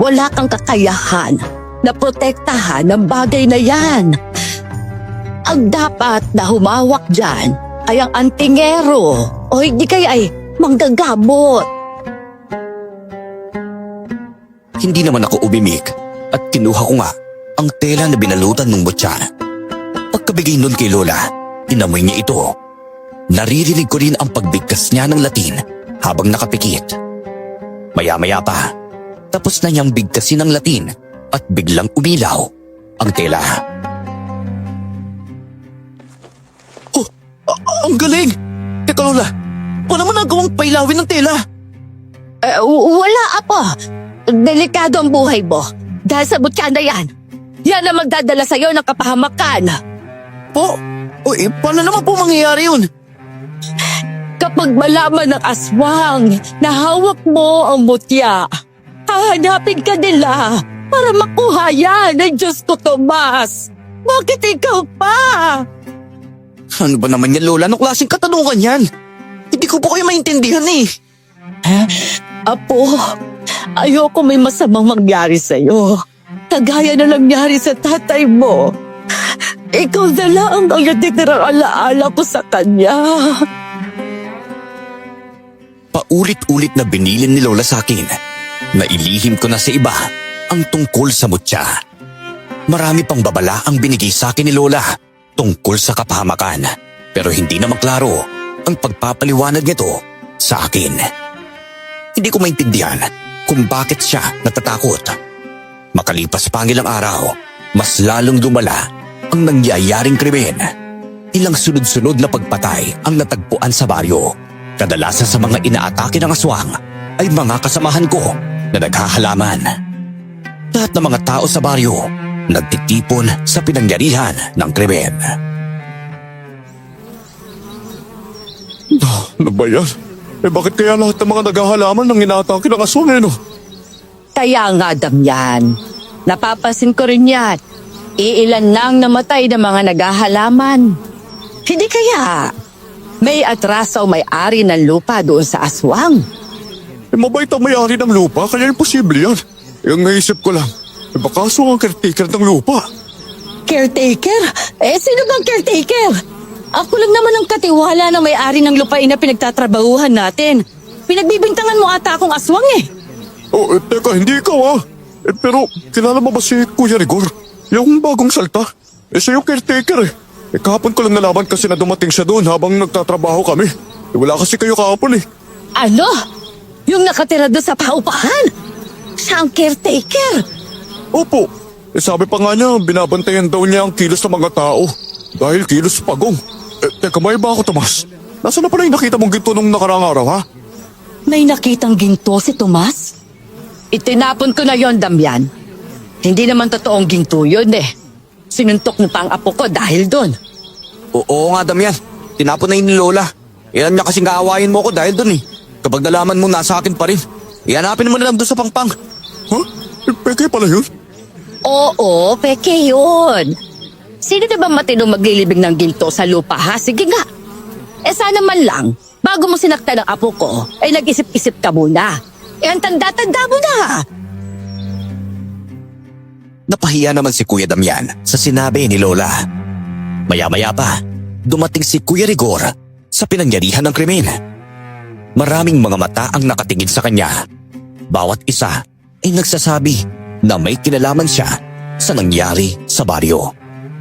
wala kang kakayahan na protektahan ng bagay na yan. Ang dapat na humawak dyan ay ang antingero o hindi kaya ay manggagamot. Hindi naman ako umimik at kinuha ko nga ang tela na binalutan ng mutya. Pagkabigay nun kay Lola, inamoy niya ito. Naririnig ko rin ang pagbigkas niya ng Latin habang nakapikit. Maya-maya pa, tapos na niyang bigkasin ng Latin at biglang umilaw ang tela. Ang galing! Teka Lola, paano mo nagawang pailawin ng tela? Wala, apo. Delikado ang buhay mo. Dahil sa mutya na yan. Yan ang magdadala sa'yo ng kapahamakan. Po? Paano naman po mangyayari yun? Kapag malaman ng aswang na hawak mo ang mutya, hahanapin ka nila para makuha yan. Ay Diyos ko, Tomas. Bakit ikaw pa? Ano ba naman yan Lola? Anong klaseng katanungan yan? Hindi ko po kayo maintindihan eh. Apo, ayoko may masamang mangyari sa'yo. Kagaya na nangyari sa tatay mo. Ikaw na lang ang natitirang alaala ko sa kanya. Paulit-ulit na binilin ni Lola sa akin na ilihim ko na sa iba ang tungkol sa mutya. Marami pang babala ang binigay sa akin ni Lola tungkol sa kapahamakan pero hindi naman klaro ang pagpapaliwanag nito sa akin. Hindi ko maintindihan kung bakit siya natatakot. Makalipas pa ang ilang araw, mas lalong lumala ang nangyayaring krimen. Ilang sunod-sunod na pagpatay ang natagpuan sa baryo. Kadalasan sa mga inaatake ng aswang ay mga kasamahan ko na naghahalaman. Lahat ng mga tao sa baryo nagtitipon sa pinangyarihan ng krimen. Ano ba yan? Bakit kaya lahat ng mga naghahalaman ng inaatake ng aswang no? Kaya nga, Damian. Napapansin ko rin yan. Iilan nang namatay ng mga naghahalaman. Hindi kaya may atraso o may-ari ng lupa doon sa aswang. Mabait ang may-ari ng lupa, kaya imposible yan. Yung naisip ko lang, baka aswang ang caretaker ng lupa. Caretaker? Sino bang caretaker? Ako lang naman ang katiwala ng may-ari ng lupain na pinagtatrabahuhan natin. Pinagbibintangan mo ata akong aswang eh. Teka, hindi ikaw pero kilala mo ba si Kuya Rigor? Yung bagong salta. Siya yung caretaker kahapon ko lang nalaman kasi na dumating siya doon habang nagtatrabaho kami. Wala kasi kayo kahapon Ano? Yung nakatira doon sa paupahan? Siya ang caretaker? Opo. Sabi pa nga niya, binabantayan daw niya ang kilos ng mga tao. Dahil kilos pagong. Teka, may ba ako, Tomas? Nasaan na pala yung nakita mong ginto nung nakaraang araw, ha? May nakitang ginto si Tomas? Itinapon ko na yon, Damian. Hindi naman totoong ginto yun Sinuntok niyo pa ang apo ko dahil doon. Oo nga, Damian. Tinapon na yun ni Lola. Iyan niya kasing aawayin mo ko dahil doon Kapag nalaman mo, nasa akin pa rin. Ihanapin mo na lang doon sa pangpang. Ha? Peke pala yun? Oo, peke yun. Sino na ba matinong maglilibing ng ginto sa lupa, ha? Sige nga. Sana man lang, bago mo sinakta ng apo ko, ay nag-isip-isip ka muna. Ang tanda-tanda mo na. Napahiya naman si Kuya Damian sa sinabi ni Lola. Maya-maya pa, dumating si Kuya Rigor sa pinangyarihan ng krimen. Maraming mga mata ang nakatingin sa kanya. Bawat isa ay nagsasabi na may kinalaman siya sa nangyari sa baryo.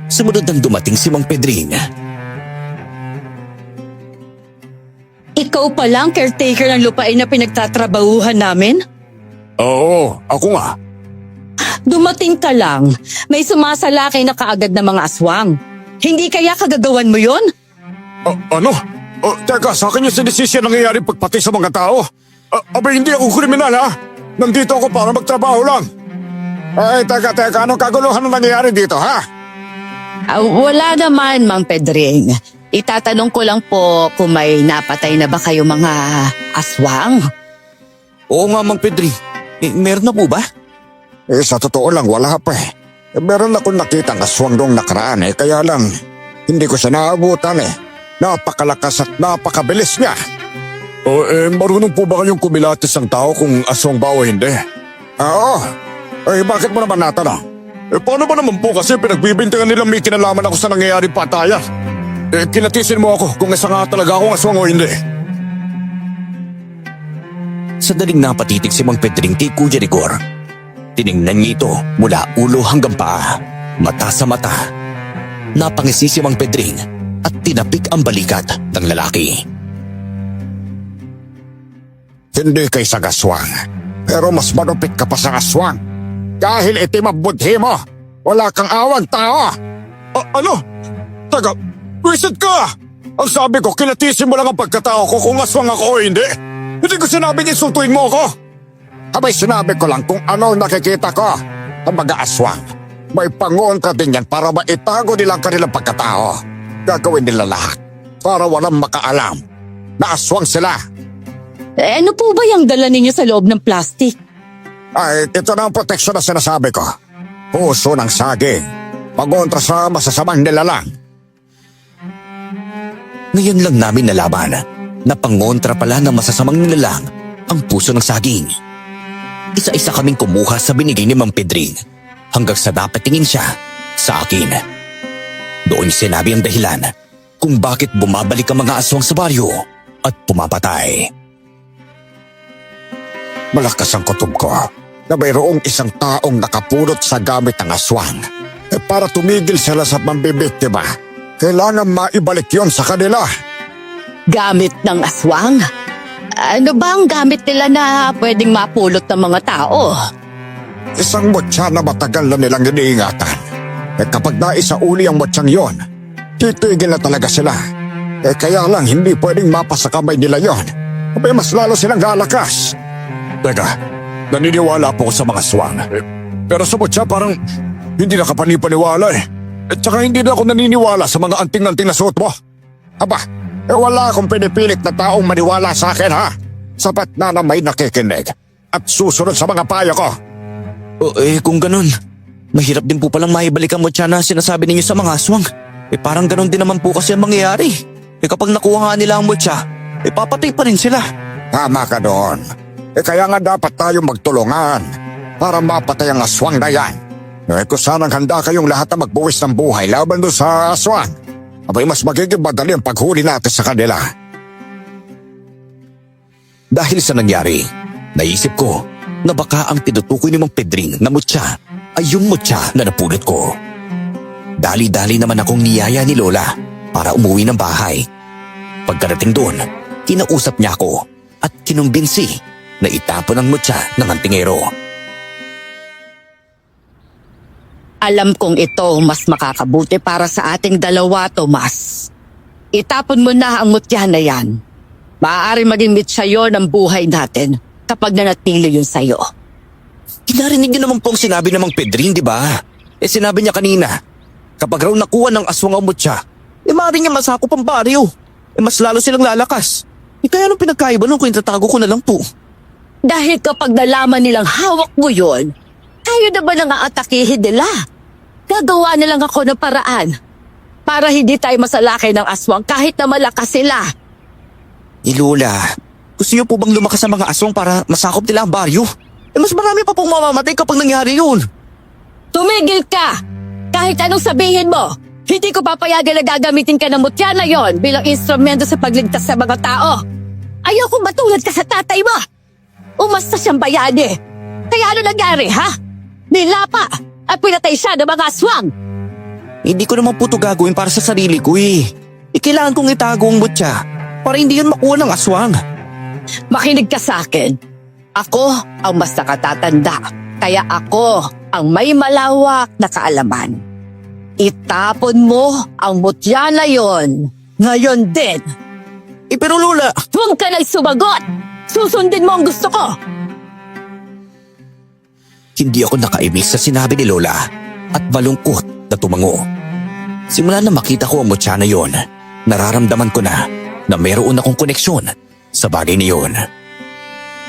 Sumunod nang dumating si Mang Pedring. Ikaw pa lang caretaker ng lupain na pinagtatrabahuhan namin? Oo, ako nga. Dumating ka lang, may sumasalakay na kaagad ng mga aswang. Hindi kaya kagagawan mo yon? Ano? Teka, sa akin yung sinisisi nangyayari pagpati sa mga tao. Hindi ako kriminal, ha? Nandito ako para magtrabaho lang. Teka, anong kaguluhan na nangyayari dito, ha? Wala naman, Mang Pedring. Itatanong ko lang po kung may napatay na ba kayo mga aswang? Oo nga, Mang Pedri. Meron na po ba? Sa totoo lang, wala pa Meron akong nakitang aswang nung nakaraan kaya lang hindi ko siya naabutan Napakalakas at napakabilis niya. Marunong po ba kayong kumilatis ng tao kung aswang ba o hindi? Oo. Bakit mo naman natanong? Paano ba naman po kasi pinagbibintangan nilang may kinalaman ako sa nangyayari patayan? Kinatisin mo ako kung isa nga talaga akong aswang o hindi. Sa daling napatitig si Mang Pedring kay Kuya Rigor. Tiningnan niya ito mula ulo hanggang paa, mata sa mata. Napangisi si Mang Pedring at tinapik ang balikat ng lalaki. Hindi kay sa aswang, pero mas manupit ka pa sa aswang. Dahil itim ang budhi mo, wala kang awang tao. Ano? Taga, wisit ka! Ang sabi ko, kinatisin mo lang ang pagkatao ko kung aswang ako o hindi. Hindi ko sinabing insultuin mo ako. Abay sinabi ko lang kung ano nakikita ko. Ang mga aswang, may pangontra din yan para maitago nila ang kanilang pagkatao. Gagawin nila lahat para walang makaalam na aswang sila. Ano po ba yung dala ninyo sa loob ng plastic? Ito na ang proteksyon na sinasabi ko. Puso ng saging, pagontra sa masasamang nilalang. Ngayon lang namin nalaman na pangontra pala ng masasamang nilalang ang puso ng saging. Isa-isa kaming kumuha sa binigay ni Mang Pedring hanggang sa napatingin siya sa akin. Doon sinabi ang dahilan kung bakit bumabalik ang mga aswang sa baryo at pumapatay. Malakas ang kutob ko na mayroong isang taong nakapulot sa gamit ng aswang. Para tumigil sila sa pambibiktima, kailangan maibalik yon sa kanila. Gamit ng aswang? Ano ba ang gamit nila na pwedeng mapulot ng mga tao? Isang mutya na matagal na nilang iniingatan. Kapag naisauli ang mutyang yon, titigil na talaga sila. Kaya lang hindi pwedeng mapasa kamay nila yon. Mas lalo silang lalakas. Teka, naniniwala po ko sa mga aswang. Pero sa mutya parang hindi nakapanipaniwala At saka hindi na ako naniniwala sa mga anting-anting na suot mo. Aba, Wala akong pinipilit na taong maniwala sa akin ha. Sapat na may nakikinig at susunod sa mga payo ko. Kung ganun, mahirap din po palang maibalik ang mutya na sinasabi ninyo sa mga aswang. Parang ganun din naman po kasi ang mangyayari. Kapag nakuha nga nila ang mutya, papatay pa rin sila. Tama ka doon. Kaya nga dapat tayo magtulungan para mapatay ang aswang na yan. Kung sanang handa kayong lahat na magbuwis ng buhay laban doon sa aswang, abay mas magiging madali ang paghuli natin sa kanila. Dahil sa nangyari, naisip ko na baka ang tinutukoy ni Mang Pedring na mutya ay yung mutya na napulot ko. Dali-dali naman akong niyaya ni Lola para umuwi ng bahay. Pagkarating doon, kinausap niya ako at kinumbinsi na itapon ang mutya ng antingero. Alam kong ito mas makakabuti para sa ating dalawa, Tomas. Itapon mo na ang mutya na yan. Maaari maging mitsa yun ang buhay natin kapag nanatili yun sa'yo. Kinarinig niyo naman po ang sinabi ng Mang Pedring, di ba? Sinabi niya kanina, kapag raw nakuha ng aswang ang mutya, maaari niya masakop ang baryo. Mas lalo silang lalakas. Kaya anong pinagkaiba nung kung itatago ko na lang po? Dahil kapag nalaman nilang hawak mo yun, tayo na ba nang aatakihin nila? Gagawa na lang ako ng paraan para hindi tayo masalakay ng aswang kahit na malakas sila. Lola, gusto niyo po bang lumakas sa mga aswang para masakop nila ang baryo? Mas marami pa pong mamamatay kapag nangyari yun. Tumigil ka! Kahit anong sabihin mo, hindi ko papayagan na gagamitin ka ng mutya na yon bilang instrumento sa pagligtas sa mga tao. Ayoko matulad ka sa tatay mo. Umasta siyang bayani. Kaya ano nangyari, ha? Nilapa at pinatay siya ng mga aswang. Hindi ko naman po ito gagawin para sa sarili ko eh. Kailangan kong itago ang mutya para hindi yun makuha ng aswang. Makinig ka sa akin. Ako ang mas nakatatanda. Kaya ako ang may malawak na kaalaman. Itapon mo ang mutya na yon. Ngayon din. Pero Lola, Huwag ka nang sumagot! Susundin mo ang gusto ko! hindi ako nakaibig sa sinabi ni Lola at malungkot na tumango. Simula na makita ko ang mutya na yon, nararamdaman ko na mayroon akong koneksyon sa bagay na yon.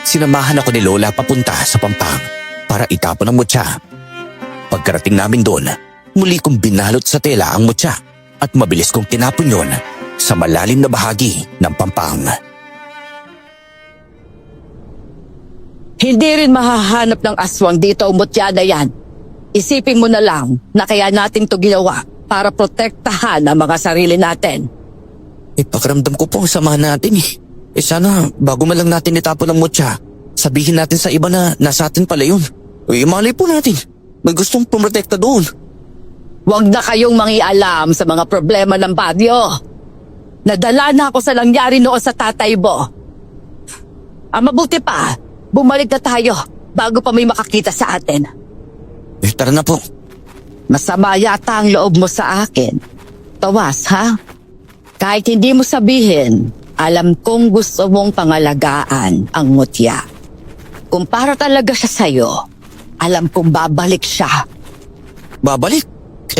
Sinamahan ako ni Lola papunta sa Pampang para itapon ang mutya. Pagkarating namin doon, muli kong binalot sa tela ang mutya at mabilis kong tinapon yon sa malalim na bahagi ng Pampang. Hindi rin mahahanap ng aswang dito ang mutya na yan. Isipin mo na lang na kaya natin to ginawa para protektahan ang mga sarili natin. Pakiramdam ko po ang sama natin eh. Sana bago man lang natin itapon ang mutya, sabihin natin sa iba na nasa atin pala yun. Malay po natin, may gustong pumotekta doon. Huwag na kayong mangialam sa mga problema ng baryo. Nadala na ako sa nangyari noon sa tatay mo. Ang mabuti pa, bumalik na tayo bago pa may makakita sa atin. Tara na po. Masama yata ang loob mo sa akin. Tawas, ha? Kahit hindi mo sabihin, alam kong gusto mong pangalagaan ang mutya. Kung para talaga siya sa'yo, alam kong babalik siya. Babalik?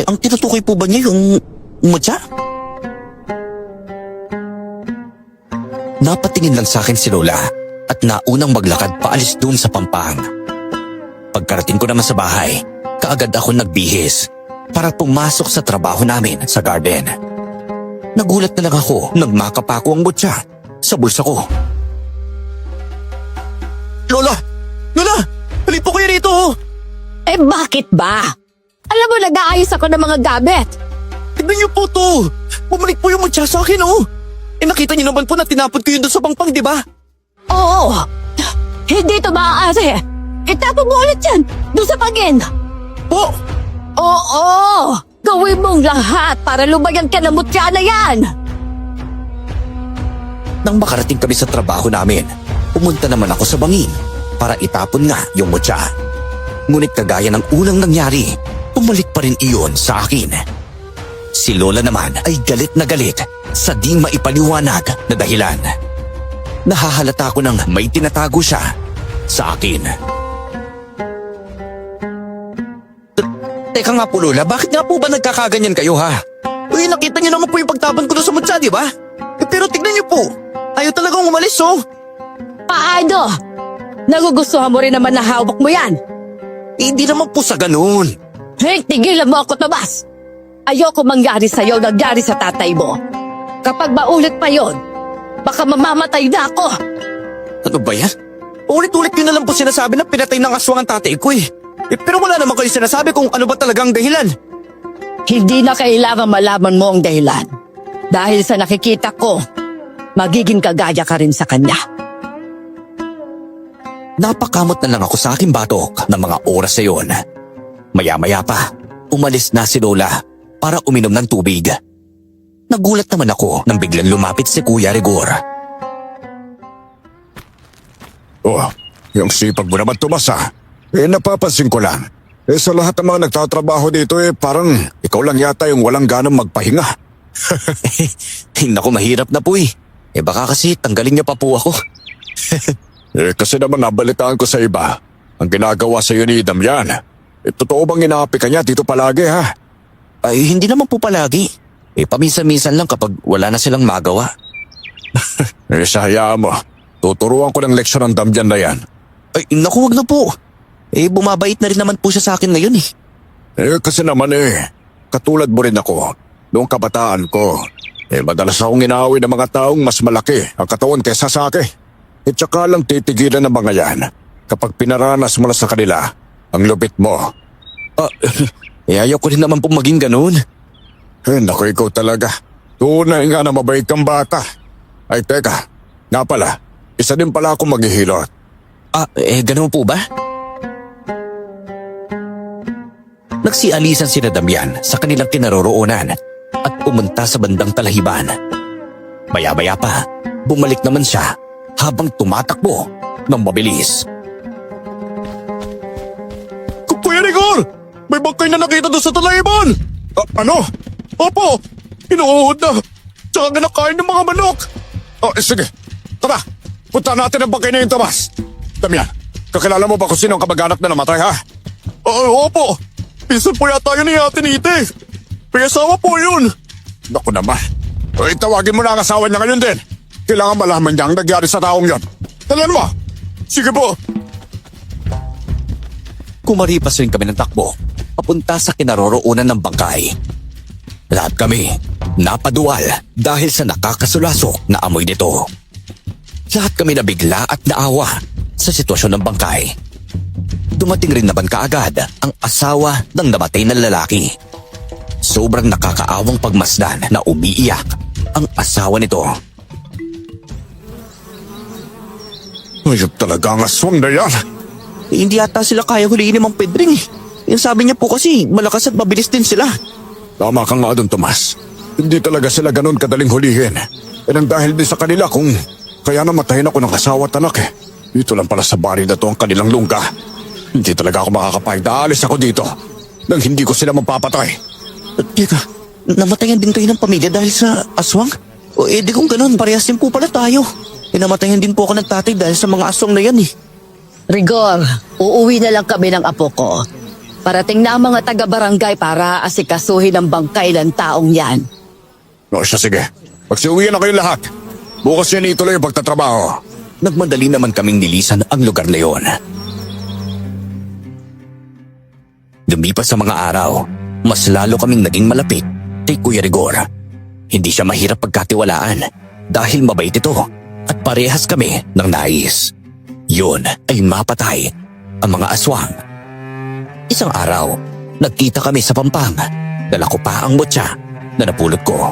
Ang tinutukoy po ba niya yung mutya? Napatingin lang sa akin si Lola at naunang maglakad paalis dun sa Pampang. Pagkarating ko naman sa bahay, kaagad ako nagbihis para pumasok sa trabaho namin sa garden. Nagulat na lang ako nang makapako ang mutya sa bulsa ko. Lola! Lola! Halip po kayo rito! Eh bakit ba? Alam mo, nag-aayos ako ng mga gamit. Tignan niyo po to! Bumalik po yung mutya sa akin, oh! Nakita niyo naman po na tinapon ko yun doon sa Pampang, di ba? Oo! Hindi ito maaari. Itapon mo ulit yan, doon sa pangin. Po! Oo! Gawin mong lahat para lumayan ka ng mutya na yan! Nang makarating kami sa trabaho namin, pumunta naman ako sa bangin para itapon nga yung mutya. Ngunit kagaya ng unang nangyari, pumalik pa rin iyon sa akin. Si Lola naman ay galit na galit sa di maipaliwanag na dahilan. Nahahalata ko nang may tinatago siya sa akin. Teka nga po Lola, bakit nga po ba nagkakaganyan kayo ha? Nakita niyo naman po yung pagtapon ko doon sa mutya, di ba? Pero tignan niyo po, ayaw talagang umalis oh. Paano? Nagugustuhan mo rin naman na hawak mo yan. Hindi naman po sa ganun. Hey, tigilan mo ako, Tomas. Ayoko mangyari sa'yo nangyari sa tatay mo. Kapag maulit pa yon, baka mamamatay na ako. Ano ba yan? Ulit-ulit yun na lang po sinasabi na pinatay ng aswang ang tatay ko eh. Pero wala naman kayo sinasabi kung ano ba talagang dahilan. Hindi na kailangan malaman mo ang dahilan. Dahil sa nakikita ko, magiging kagaya ka rin sa kanya. Napakamot na lang ako sa aking batok ng mga oras na yon. Maya-maya pa, umalis na si Lola para uminom ng tubig. Nagulat naman ako nang biglang lumapit si Kuya Rigor. Oh, yung sipag mo naman, Tomas ah. Napapansin ko lang. Sa lahat ng mga nagtatrabaho dito parang ikaw lang yata yung walang ganang magpahinga. Naku, mahirap na po eh. Baka kasi tanggalin niya pa po ako. Kasi naman nabalitaan ko sa iba, ang ginagawa sa iyo ni Damian. Totoo bang inaapi ka niya dito palagi ha? Ay, hindi naman po palagi. Paminsan-minsan lang kapag wala na silang magawa. Hayaan mo. Tuturuan ko ng leksyon ng Damian na yan. Ay, naku, wag na po. Bumabait na rin naman po siya sa akin ngayon eh. Kasi naman katulad mo rin ako. Noong kabataan ko, madalas akong inaaway ng mga taong mas malaki ang katawan kaysa sa akin. Tsaka lang titigilan ng mga yan kapag pinaranas mo na sa kanila ang lupit mo. Ayaw ko rin naman po maging ganun. Naku, ikaw talaga. Tunay nga na mabait kang bata. Ay teka, nga pala, isa din pala akong maghihilot. Ganun po ba? Nagsialisan sina Damian sa kanilang kinaroroonan at pumunta sa bandang talahiban. Maya-maya pa, bumalik naman siya habang tumatakbo ng mabilis. Kuya Rigor! May bangkay na nakita doon sa talahiban! Ano? Opo! Inuuhod na! Tsaka kinakain ng mga manok! Sige, tara! Punta natin ang bangkay na yun, Tomas! Damian, kakilala mo ba kung sino ang kamag-anak na namatay, ha? Opo! Pinsan po yata yun ni Ate Nite! May asawa po yun! Naku naman! Tawagin mo na ang asawa niya ngayon din! Kailangan malaman niya ang nagyari sa taong yon. Talan mo! Sige po! Kumaripas rin kami ng takbo papunta sa kinaroroonan ng bangkay. Lahat kami napaduwal dahil sa nakakasulasok na amoy nito. Lahat kami nabigla at naawa sa sitwasyon ng bangkay. Dumating rin naman kaagad ang asawa ng namatay na lalaki. Sobrang nakakaawang pagmasdan na umiiyak ang asawa nito. Ayun talaga ang aswang na yan. Hindi ata sila kaya huliin ni Mang Pedring eh. Yung sabi niya po kasi malakas at mabilis din sila. Tama ka nga doon, Tomas. Hindi talaga sila ganun kadaling hulihin. Nang dahil din sa kanila kung kaya namatayin ako ng asawa at anak Dito lang pala sa bari na to ang kanilang lungga. Hindi talaga ako makakapahig na alis ako dito nang hindi ko sila mapapatay. Teka, namatayan din kayo ng pamilya dahil sa aswang? O di kung ganun, parehas din po pala tayo. Namatayan din po ako ng tatay dahil sa mga aswang na yan eh. Rigor, uuwi na lang kami ng apo ko. Parating na ang mga taga-barangay para asikasuhin ang bangkay ng taong yan. Siya sige. Magsiuwi na kayo lahat. Bukas yan ituloy ang pagtatrabaho. Nagmadali naman kaming nilisan ang lugar na yon. Lumipas sa mga araw, mas lalo kaming naging malapit kay Kuya Rigor. Hindi siya mahirap pagkatiwalaan dahil mabait ito at parehas kami ng nais. Yun ay mapatay ang mga aswang. Isang araw, nagkita kami sa Pampang. Dala ko pa ang mutya na napulot ko.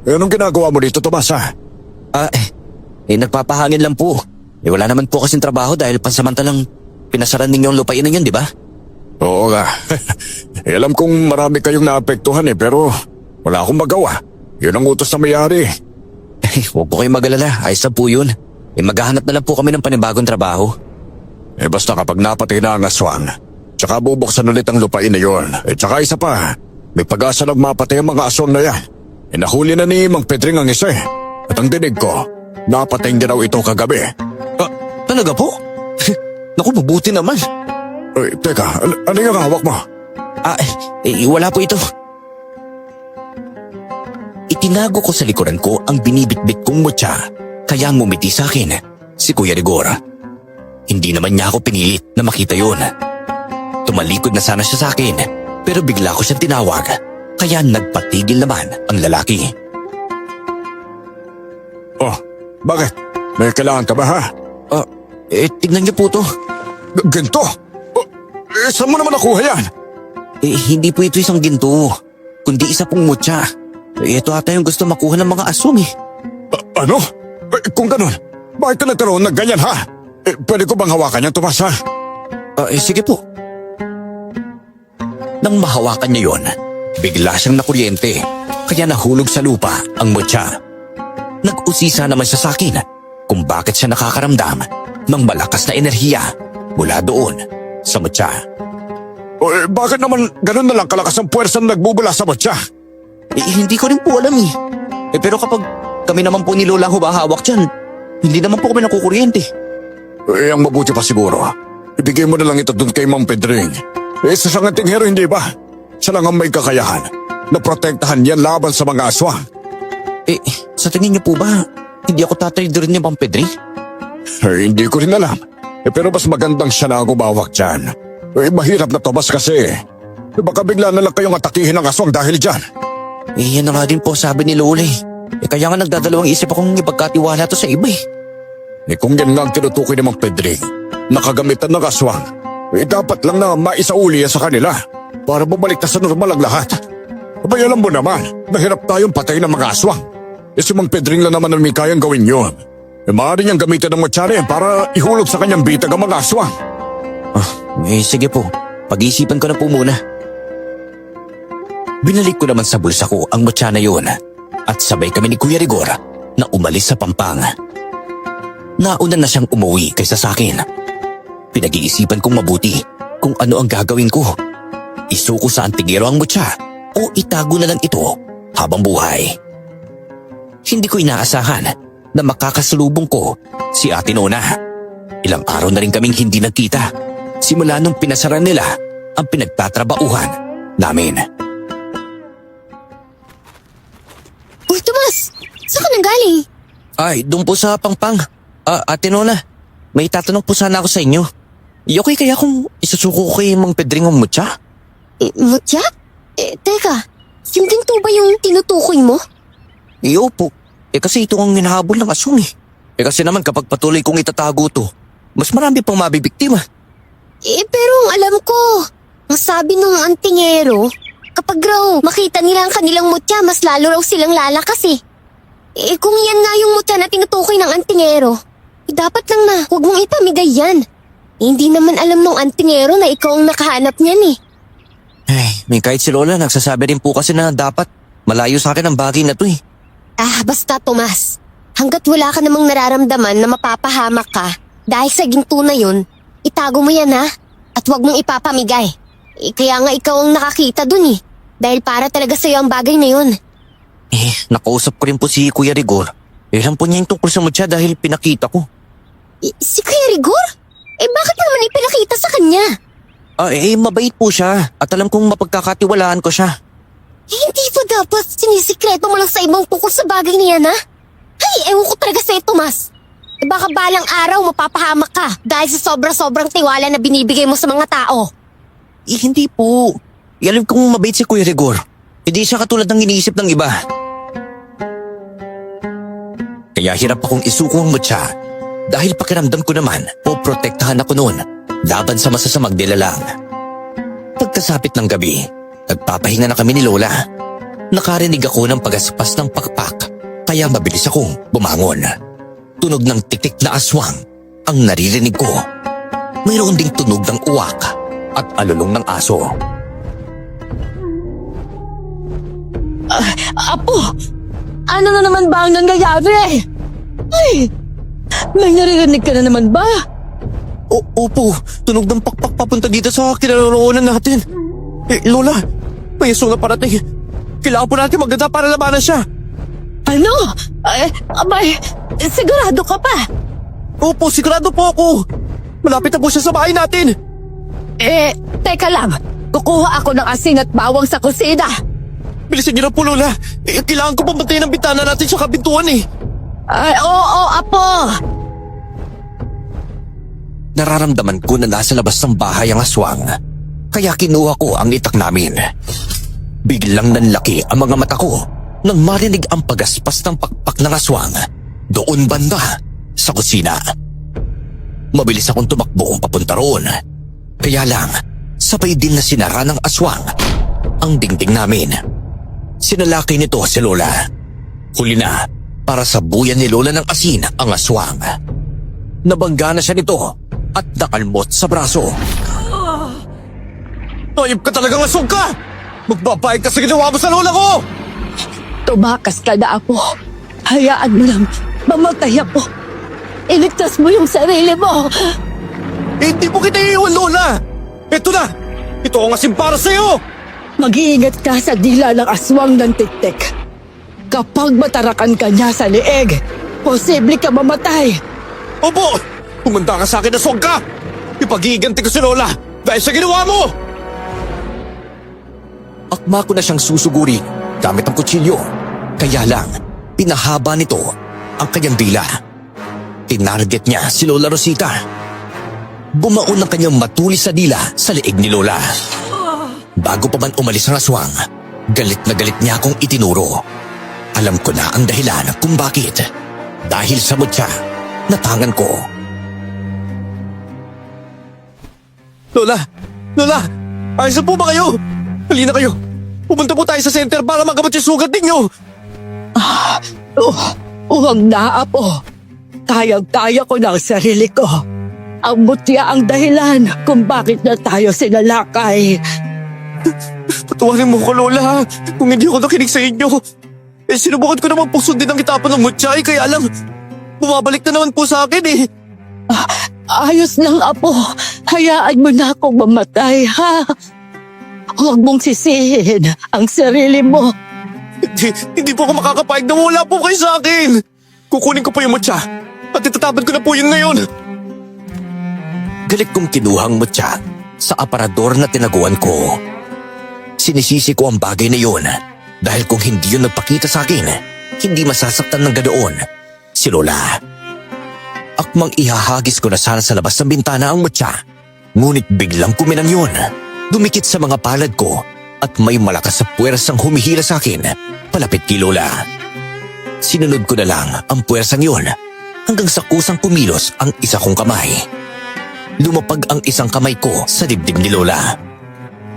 Anong ginagawa mo dito, Tomas ha? Nagpapahangin lang po. Wala naman po kasing trabaho dahil pansamantalang pinasaran ninyo ang lupain na yun, di ba? Oo nga. Alam kong marami kayong naapektuhan pero wala akong magawa. Yun ang utos na may-ari. Huwag po kayong mag-alala. Ayos na po yun. Maghahanap na lang po kami ng panibagong trabaho. Basta kapag napatay na ang aswang, tsaka bubuksan ulit ang lupain na yun. Tsaka isa pa, may pag-asa na mapatay ang mga aswang na yan. Nahuli na ni Mang Pedring ang isa At ang dinig ko, napatay niya raw ito kagabi. Talaga po? Naku, mabuti naman. Teka, ano yung hawak mo? Wala po ito. Itinago ko sa likuran ko ang binibitbit kong mutya, kaya ngumiti sa akin si Kuya Rigor. Hindi naman niya ako pinilit na makita yun. Tumalikod na sana siya sa akin, pero bigla ko siyang tinawag, kaya nagpatigil naman ang lalaki. Oh, bakit? May kailangan ka ba ha? Tignan niyo po to. Ganito? Oh, saan mo naman nakuha yan? Hindi po ito isang ginto, kundi isa pong mutya. Ito ata yung gusto makuha ng mga aswang eh. Ano? Kung ganun, bakit ka nagkaroon ng ganyan ha? Pwede ko bang hawakan yan, Tomas ha? Sige po. Nang mahawakan niya yon, bigla siyang nakuryente, kaya nahulog sa lupa ang mutya. Nag-usisa naman siya sa akin kung bakit siya nakakaramdam ng malakas na enerhiya mula doon sa mutya. Bakit naman ganun na lang kalakas ang puwersa na nagbubula sa mutya? Hindi ko rin po alam eh. Pero kapag kami naman po ni Lola humahawak dyan, hindi naman po kami nakukuryente. Ang mabuti pa siguro, ibigay mo na lang ito dun kay Mang Pedring. Sa sangating hero, hindi ba? Siya lang ang may kakayahan na protektahan yan laban sa mga aswang. Sa tingin niyo po ba, hindi ako tatraidorin ni Mang Pedring? Hindi ko rin alam. Pero mas magandang siya na gumawak dyan. Mahirap na Tomas kasi. Baka bigla na lang kayong atakihin ng aswang dahil dyan. Yan na nga din po sabi ni Lola eh. Kaya nga nagdadalawang isip akong ipagkatiwala to sa iba eh. Kung yan nga ang tinutukoy ni Mang Pedring, nakagamitan ng aswang, dapat lang na maisauli yan sa kanila para bumalik na sa normal ang lahat. Abay, alam mo naman, nahirap tayong patay ng mga aswang. Si Mang Pedring lang naman ang may kayang gawin yun. Maaari niyang gamitin ng matsari para ihulog sa kanyang bitag ang mga aswang. Sige po, pag-iisipan ko na po muna. Binalik ko naman sa bulsa ko ang mutya na yun at sabay kami ni Kuya Rigor na umalis sa Pampang. Nauna na siyang umuwi kaysa sa akin. Pinag-iisipan kong mabuti kung ano ang gagawin ko. Isuko sa antingero ang mutya o itago na lang ito habang buhay. Hindi ko inaasahan na makakasalubong ko si Ate Nona. Ilang araw na rin kaming hindi nagkita simula nung pinasara nila ang pinagtatrabauhan namin. Uy, Tomas! Saan ka nang galing? Ay, doon po sa Pangpang. Ate Nona, may tatanong po sana ako sa inyo. Okay kaya kung isusuko ko kay Mang Pedring ang mutya? Mutya? Teka, yung ginto ba yung tinutukoy mo? Opo. Kasi ito ang hinahabol ng aswang eh. Kasi naman kapag patuloy kong itatago to, mas marami pang mabibiktima. Pero ang alam ko, ang sabi ng antingero, kapag raw makita nila ang kanilang mutya, mas lalo raw silang lalakas eh. Kung yan nga yung mutya na tinutukoy ng antingero, dapat lang na huwag mong ipamigay yan. Hindi naman alam ng antingero na ikaw ang nakahanap niyan eh. May kahit si Lola nagsasabi rin po kasi na dapat malayo sa akin ang bagay na to eh. Basta Tomas, hanggat wala ka namang nararamdaman na mapapahamak ka dahil sa ginto na yun, itago mo yan ha, at huwag mong ipapamigay. Kaya nga ikaw ang nakakita dun eh, dahil para talaga sa'yo ang bagay na yun. Nakausap ko rin po si Kuya Rigor. Alam po niya yung tungkol sa mutya dahil pinakita ko. Si Kuya Rigor? Bakit naman ipinakita sa kanya? Mabait po siya at alam kong mapagkakatiwalaan ko siya. Hindi ba dapat sinisikreto mo lang sa ibang tungkol sa bagay niya na? Ewan ko talaga sa'yo, Tomas. Baka balang araw mapapahamak ka dahil sa sobra-sobrang tiwala na binibigay mo sa mga tao. Hindi po. Alam kong mabait si Kuya Rigor. Hindi siya katulad ng iniisip ng iba. Kaya hirap akong isuko ang mutya dahil pakiramdam ko naman o protektahan ako noon laban sa masasamang nilalang. Pagkasapit ng gabi, nagpapahinga na kami ni Lola. Nakarinig ako ng pagaspas ng pakpak kaya mabilis akong bumangon. Tunog ng tiktik na aswang ang naririnig ko. Mayroon ding tunog ng uwak at alulong ng aso. Apo! Ano na naman ba ang nangyayari? Ay! May naririnig ka na naman ba? Opo, tunog ng pakpak papunta dito sa kinaroroonan natin. Lola, may aso na parating. Kailangan po natin maganda para labanan siya. Ano? Abay, sigurado ka pa? Opo, sigurado po ako. Malapit na po siya sa bahay natin. Teka lang. Kukuha ako ng asin at bawang sa kusina. Bilisan niyo na po, Lola. Kailangan ko pamatay ng bitana natin sa kabintuan eh. Ay, oo, Apo. Nararamdaman ko na nasa labas ng bahay ang aswang. Kaya kinuha ko ang itak namin. Biglang nanlaki ang mga mata ko nang marinig ang pagaspas ng pakpak ng aswang. Doon banda, sa kusina. Mabilis akong tumakbo papunta roon. Kaya lang, sabay din na sinara ng aswang ang dingding namin. Sinalakay nito si Lola. Huli na, para sabuyan ni Lola ng asin ang aswang. Nabangga na siya nito at nakalmot sa braso. Ayop ka talagang aswang ka! Magbabayad ka sa ginawa mo sa Lola ko! Tumakas ka na, Apo. Hayaan mo lang. Mamatay ako. Iligtas mo yung sarili mo. Hindi mo kita iiwan, Lola! Ito na! Ito ang asin para sa'yo! Mag-iingat ka sa dila ng aswang ng tiktik. Kapag matarakan ka niya sa leeg, posible ka mamatay. Opo! Pumanda ka sa akin, aswang ka! Ipag-iiganti ko si Lola dahil sa ginawa mo! Akma ko na siyang susuguri gamit ang kutsilyo. Kaya lang, pinahaba nito ang kanyang dila. Tinarget niya si Lola Rosita. Bumaon ang kanyang matulis sa dila sa leeg ni Lola. Bago pa man umalis ang aswang, galit na galit niya akong itinuro. Alam ko na ang dahilan kung bakit. Dahil sa mutya, natangan ko. Lola! Lola! Ayos na po ba kayo? Halina kayo! Pupunta po tayo sa center para magamot yung sugat ninyo! Huwag na, Apo. Kayang-kaya ko ng sarili ko. Ang mutya ang dahilan kung bakit na tayo sinalakay. Patawarin mo ko, Lola. Kung hindi ako nakinig sa inyo. Sinubukan ko namang pusundin ang itapon ng mutya kaya lang bumabalik na naman po sa akin eh. Ayos lang, Apo. Hayaan mo na akong mamatay, ha? Huwag mong sisihin ang sarili mo. Hindi po ako makakapayag na wala po kayo sa akin. Kukunin ko po yung mutya at itatabad ko na po yun ngayon. Galit kong kinuhang mutya sa aparador na tinaguan ko. Sinisisi ko ang bagay na yun dahil kung hindi yun nagpakita sa akin, hindi masasaktan ng ganoon si Lola. Akmang ihahagis ko na sana sa labas ng bintana ang mutya, ngunit biglang kuminang yun. Dumikit sa mga palad ko at may malakas sa puwersang humihila sa akin palapit kay Lola. Sinunod ko na lang ang puwersang yun hanggang sa kusang kumilos ang isa kong kamay. Lumapag ang isang kamay ko sa dibdib ni Lola.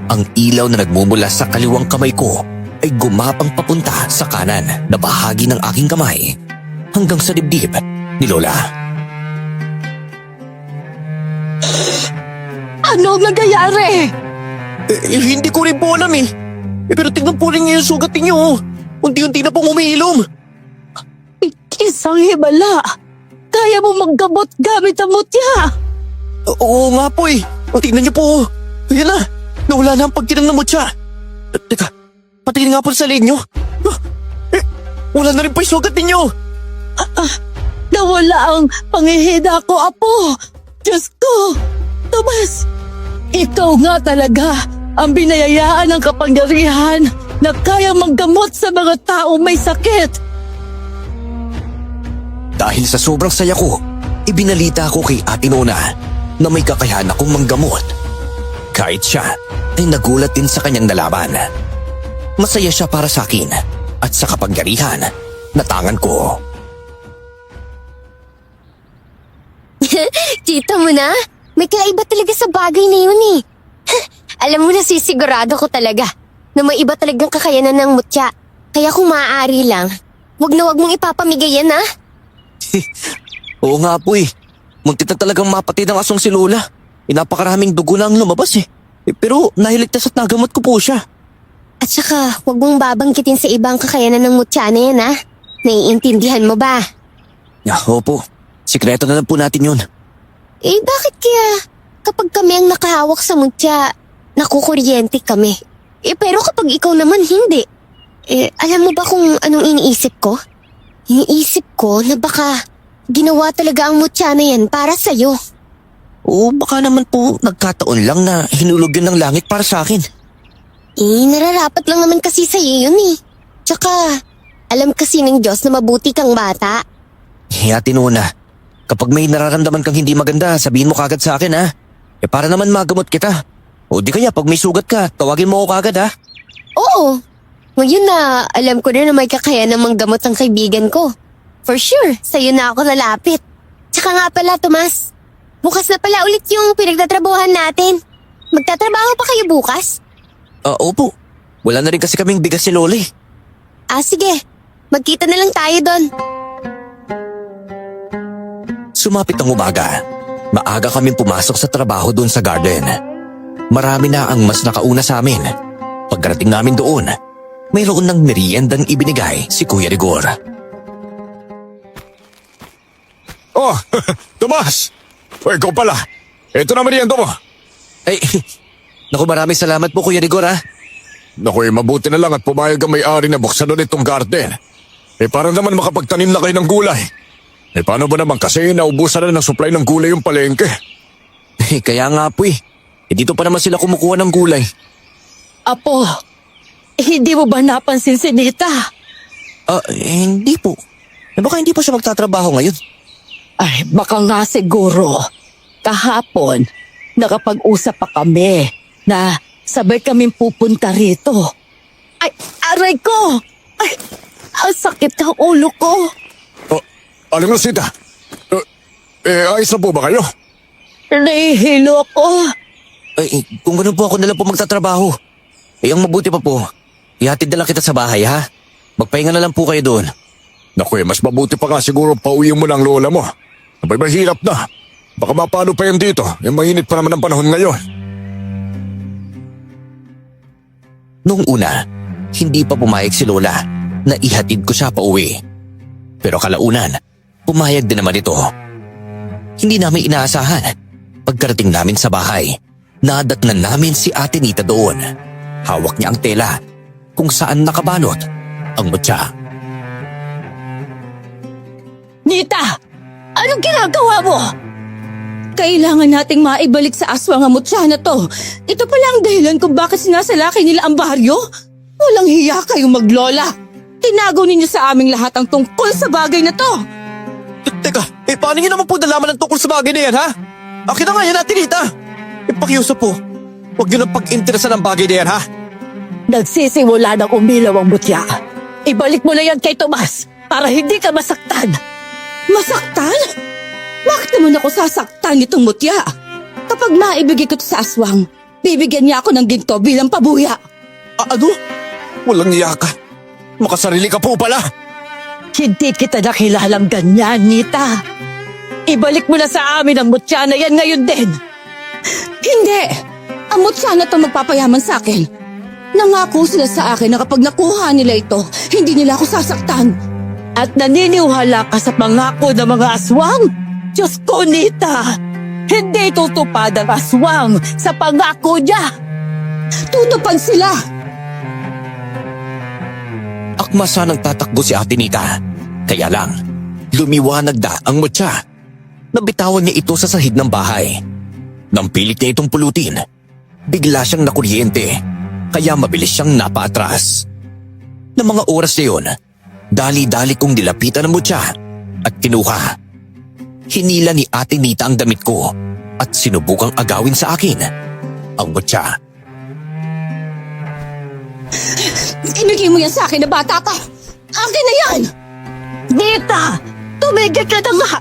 Ang ilaw na nagmumula sa kaliwang kamay ko ay gumapang papunta sa kanan na bahagi ng aking kamay hanggang sa dibdib ni Lola. Ano nangyayari? Hindi ko rin po alam eh. Pero tingnan po rin yung sugat ninyo. Unti-unti na pong umihilom. Isang himala. Kaya mo maggamot gamit ang mutya. Oo nga po eh. Tingnan niyo po. Ayan na. Nawala na ang pagkinang ng mutya. Teka, patingin nga po sa leeg niyo. Wala na rin po yung sugat ninyo. Nawala ang pangihina ko, Apo. Diyos ko. Tomas, ikaw nga talaga ang binayayaan ng kapangyarihan na kaya manggamot sa mga tao may sakit. Dahil sa sobrang saya ko, ibinalita ko kay Ate Nona na may kakayahan akong manggamot. Kahit siya ay nagulat din sa kanyang nalaman. Masaya siya para sa akin at sa kapangyarihan na tangan ko. Kita mo na? May kaiba talaga sa bagay na yun eh. Alam mo na, sisigurado ko talaga na may iba talagang kakayanan ng mutya. Kaya kung maaari lang, wag mong ipapamigay yan, ha? Oo nga po eh. Muntik na talagang mapatid ang asong si Lola. Napakaraming dugo na ang lumabas eh. Pero nahiligtas at nagamot ko po siya. At saka, wag mong babangkitin sa ibang kakayanan ng mutya na yan, ha? Naiintindihan mo ba? Opo. Sikreto na lang po natin yun. Eh, bakit kaya kapag kami ang nakahawak sa mutya, nakukuryente kami? Eh, pero kapag ikaw naman hindi. Eh, alam mo ba kung anong iniisip ko? Iniisip ko na baka ginawa talaga ang mutya na yan para sa'yo. Oo, baka naman po nagkataon lang na hinulog yun ng langit para sa akin. Nararapat lang naman kasi sa'yo yun eh. Tsaka, alam kasi ng Diyos na mabuti kang bata. Ate Nona, kapag may nararamdaman kang hindi maganda, sabihin mo kagad sa akin ha. Para naman magamot kita. O di kaya pag may sugat ka, tawagin mo ako kagad ha. Oo. Ngayon na alam ko na may kakayahan ng manggamot ang kaibigan ko. For sure, sa'yo na ako lalapit. Tsaka nga pala, Tomas. Bukas na pala ulit yung pinagtatrabuhan natin. Magtatrabaho pa kayo bukas? Opo. Wala na rin kasi kaming bigas si Loli. Sige. Magkita na lang tayo doon. Sumapit ang umaga. Maaga kaming pumasok sa trabaho doon sa garden. Marami na ang mas nakauna sa amin. Pagkarating namin doon, mayroon ng meriendang ibinigay si Kuya Rigor. Oh, Tomas! O, ikaw pala. Ito na merienda mo. Ay, naku maraming salamat po Kuya Rigor ha. Naku, mabuti na lang at pumayag ang may-ari na buksan ulit itong garden. Para naman makapagtanim na kayo ng gulay. Paano ba naman kasi naubusan na ng supply ng gulay yung palengke? Kaya nga po dito pa naman sila kumukuha ng gulay. Apo, hindi mo ba napansin si Nita? Hindi po. Baka hindi pa siya magtatrabaho ngayon. Ay, baka nga siguro. Kahapon, nakapag-usap pa kami na sabay kaming pupunta rito. Ay, aray ko! Ay, ang sakit ng ulo ko. Aling Rosita, ayos na po ba kayo? Nahihilo ko. Ay, kung ganun po ako nalang po magtatrabaho. Ang mabuti pa po, ihatid na lang kita sa bahay ha. Magpahinga na lang po kayo doon. Naku, mas mabuti pa nga siguro pauwiin mo ng lola mo. Abay, mahirap na. Baka mapano pa yan dito. Mainit pa naman ang panahon ngayon. Noong una, hindi pa pumayag si Lola na ihatid ko siya pa uwi. Pero kalaunan, pumayag din naman ito. Hindi namin inaasahan. Pagkarating namin sa bahay, nadatnan namin si Ate Nita doon. Hawak niya ang tela kung saan nakabalot ang mutya. Nita! Anong ginagawa mo? Kailangan nating maibalik sa aswang ang mutya na to. Ito pala ang dahilan kung bakit sinasalaki nila ang baryo. Walang hiya kayong maglola. Tinago ninyo sa aming lahat ang tungkol sa bagay na to. Teka, paano niyo naman po nalaman ang tungkol sa bagay na yan ha? Akin na nga yan Ate Nita. Pakiusap po, huwag niyo nang pag-interesan ang bagay na yan ha. Nagsisimula ng umilaw ang mutya. Ibalik mo na yan kay Tomas para hindi ka masaktan. Masaktan? Bakit naman ako sasaktan nitong mutya? Kapag maibigay ko to sa aswang, bibigyan niya ako ng ginto bilang pabuya. Ano? Walang iya ka. Makasarili ka po pala. Hindi kita nakilalang ganyan, Nita. Ibalik mo na sa amin ang mutya na yan ngayon din. Hindi! Ang mutya na to magpapayaman sa akin. Nangako sila sa akin na kapag nakuha nila ito, hindi nila ako sasaktan. At naniniwala ka sa pangako ng mga aswang? Diyos ko, Nita! Hindi tutupad ang aswang sa pangako niya! Tutupad sila! Akma sanang tatakbo si Ate Nita. Kaya lang, lumiwanag na ang mutya. Nabitawan niya ito sa sahig ng bahay. Nang pilit niya itong pulutin, bigla siyang nakuryente, kaya mabilis siyang napaatras. Ng mga oras na yun, dali-dali kong nilapitan ang mutya at kinuha. Hinila ni Ate Nita ang damit ko at sinubukang agawin sa akin ang mutya. Inigay mo yan sa akin na bata ka! Akin na yan! Nita! Tumigil ka na nga!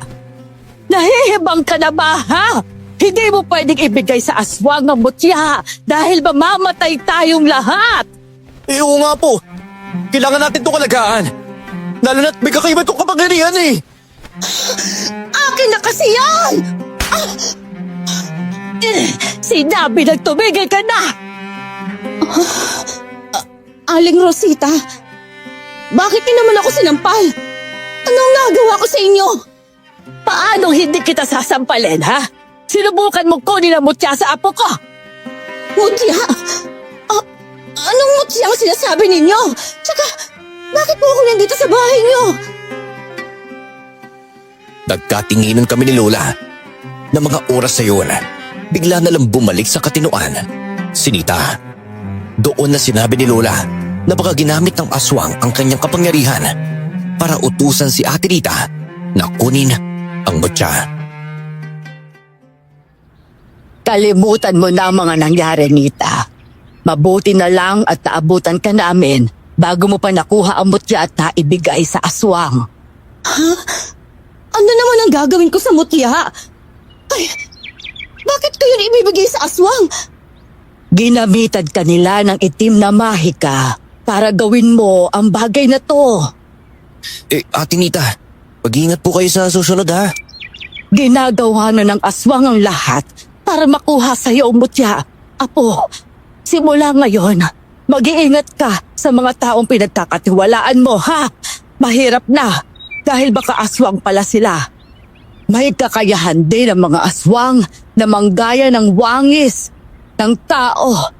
Nahihibang ka na ba, ha? Hindi mo pwedeng ibigay sa aswang ang mutya dahil mamamatay tayong lahat! Oo nga po. Kailangan natin itong alagaan. Lalo na't may kakaiba itong kapangyarihan eh. Akin na kasi yan! Sinabi nang tumigil ka na! Aling Rosita, bakit niyo naman ako sinampal? Anong nagawa ko sa inyo? Paano hindi kita sasampalin, ha? Sinubukan mo kunin ang mutya sa apo ko. Mutya? Anong mutya ang sinasabi ninyo? Tsaka, bakit po ako nandito sa bahay niyo? Nagkatinginan kami ni Lola. Na mga oras na yun, bigla na lang bumalik sa katinoan si Nita. Doon na sinabi ni Lola na baka ginamit ng aswang ang kanyang kapangyarihan para utusan si Ate Rita na kunin ang mutya. Kalimutan mo na ang mga nangyari, Nita. Mabuti na lang at naabutan ka namin bago mo pa nakuha ang mutya at naibigay sa aswang. Ano naman ang gagawin ko sa mutya? Ay, bakit ko yun ibibigay sa aswang? Ginamitan ka nila ng itim na mahika para gawin mo ang bagay na to. Ate Nita, mag-iingat po kayo sa susunod ha. Ginagawa na ng aswang ang lahat para makuha sa iyo ang mutya. Apo, simula ngayon, mag-iingat ka sa mga taong pinagkakatiwalaan mo, ha? Mahirap na dahil baka aswang pala sila. May kakayahan din ang mga aswang na manggaya ng wangis ng tao.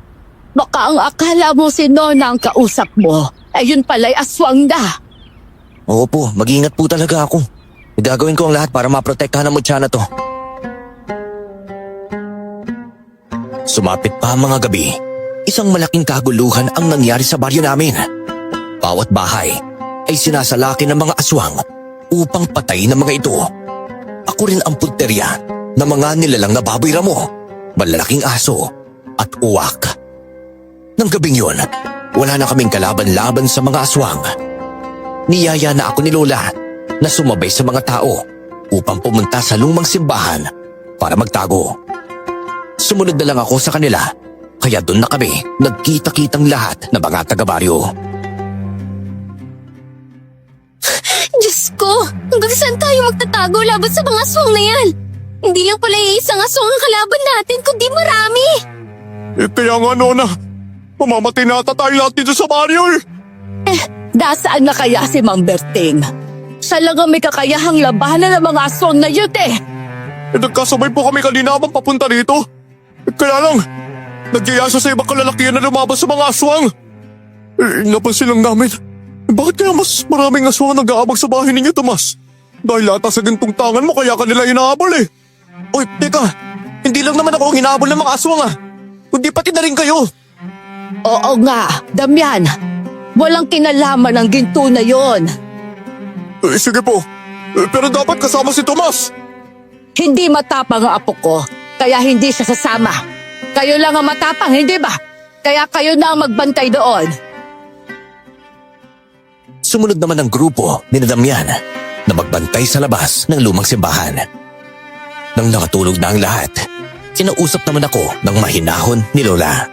Baka ang akala mo si Nona ang kausap mo, ay yun pala'y aswang na. Oo po, mag-iingat po talaga ako. Gagawin ko ang lahat para maprotektahan ang mutya na to. Sumapit pa ang mga gabi. Isang malaking kaguluhan ang nangyari sa baryo namin. Bawat bahay ay sinasalaki ng mga aswang upang patayin ang mga ito. Ako rin ang punterya ng mga nilalang na baboy ramo, malalaking aso at uwak. Nang gabing yun, wala na kaming kalaban-laban sa mga aswang. Niyaya na ako ni Lola na sumabay sa mga tao upang pumunta sa lumang simbahan para magtago. Sumunod na lang ako sa kanila, kaya doon na kami nagkita-kitang lahat ng mga taga-baryo. Diyos ko, hanggang saan tayo magtatago laban sa mga aswang na yan? Hindi lang pala isang aswang ang kalaban natin, kundi marami. Kaya nga, Nona, mamamatay na ata tayo lahat dito sa baryo eh. Dasaan na kaya si Mang Berting? Siya lang ang may kakayahang labanan ng mga aswang na yun Nagkasabay po kami kanina habang papunta rito. Kaya lang, nagyaya siya sa ibang kalalakihan na lumaban sa mga aswang. Napansin lang namin, bakit kaya mas maraming aswang nag-aabag sa bahay ninyo, Tomas? Dahil ata sa gintong tangan mo kaya kanila hinahabol eh. Uy, teka, hindi lang naman ako ang hinahabol ng mga aswang kundi pati na rin kayo. Oo nga, Damian. Walang kinalaman ang ginto na yon. Sige po, pero dapat kasama si Tomas. Hindi matapang ang apo ko, kaya hindi siya sasama. Kayo lang ang matapang, hindi ba? Kaya kayo na ang magbantay doon. Sumunod naman ang grupo ni Damian na magbantay sa labas ng lumang simbahan. Nang nakatulog na ang lahat, kinausap naman ako ng mahinahon ni Lola.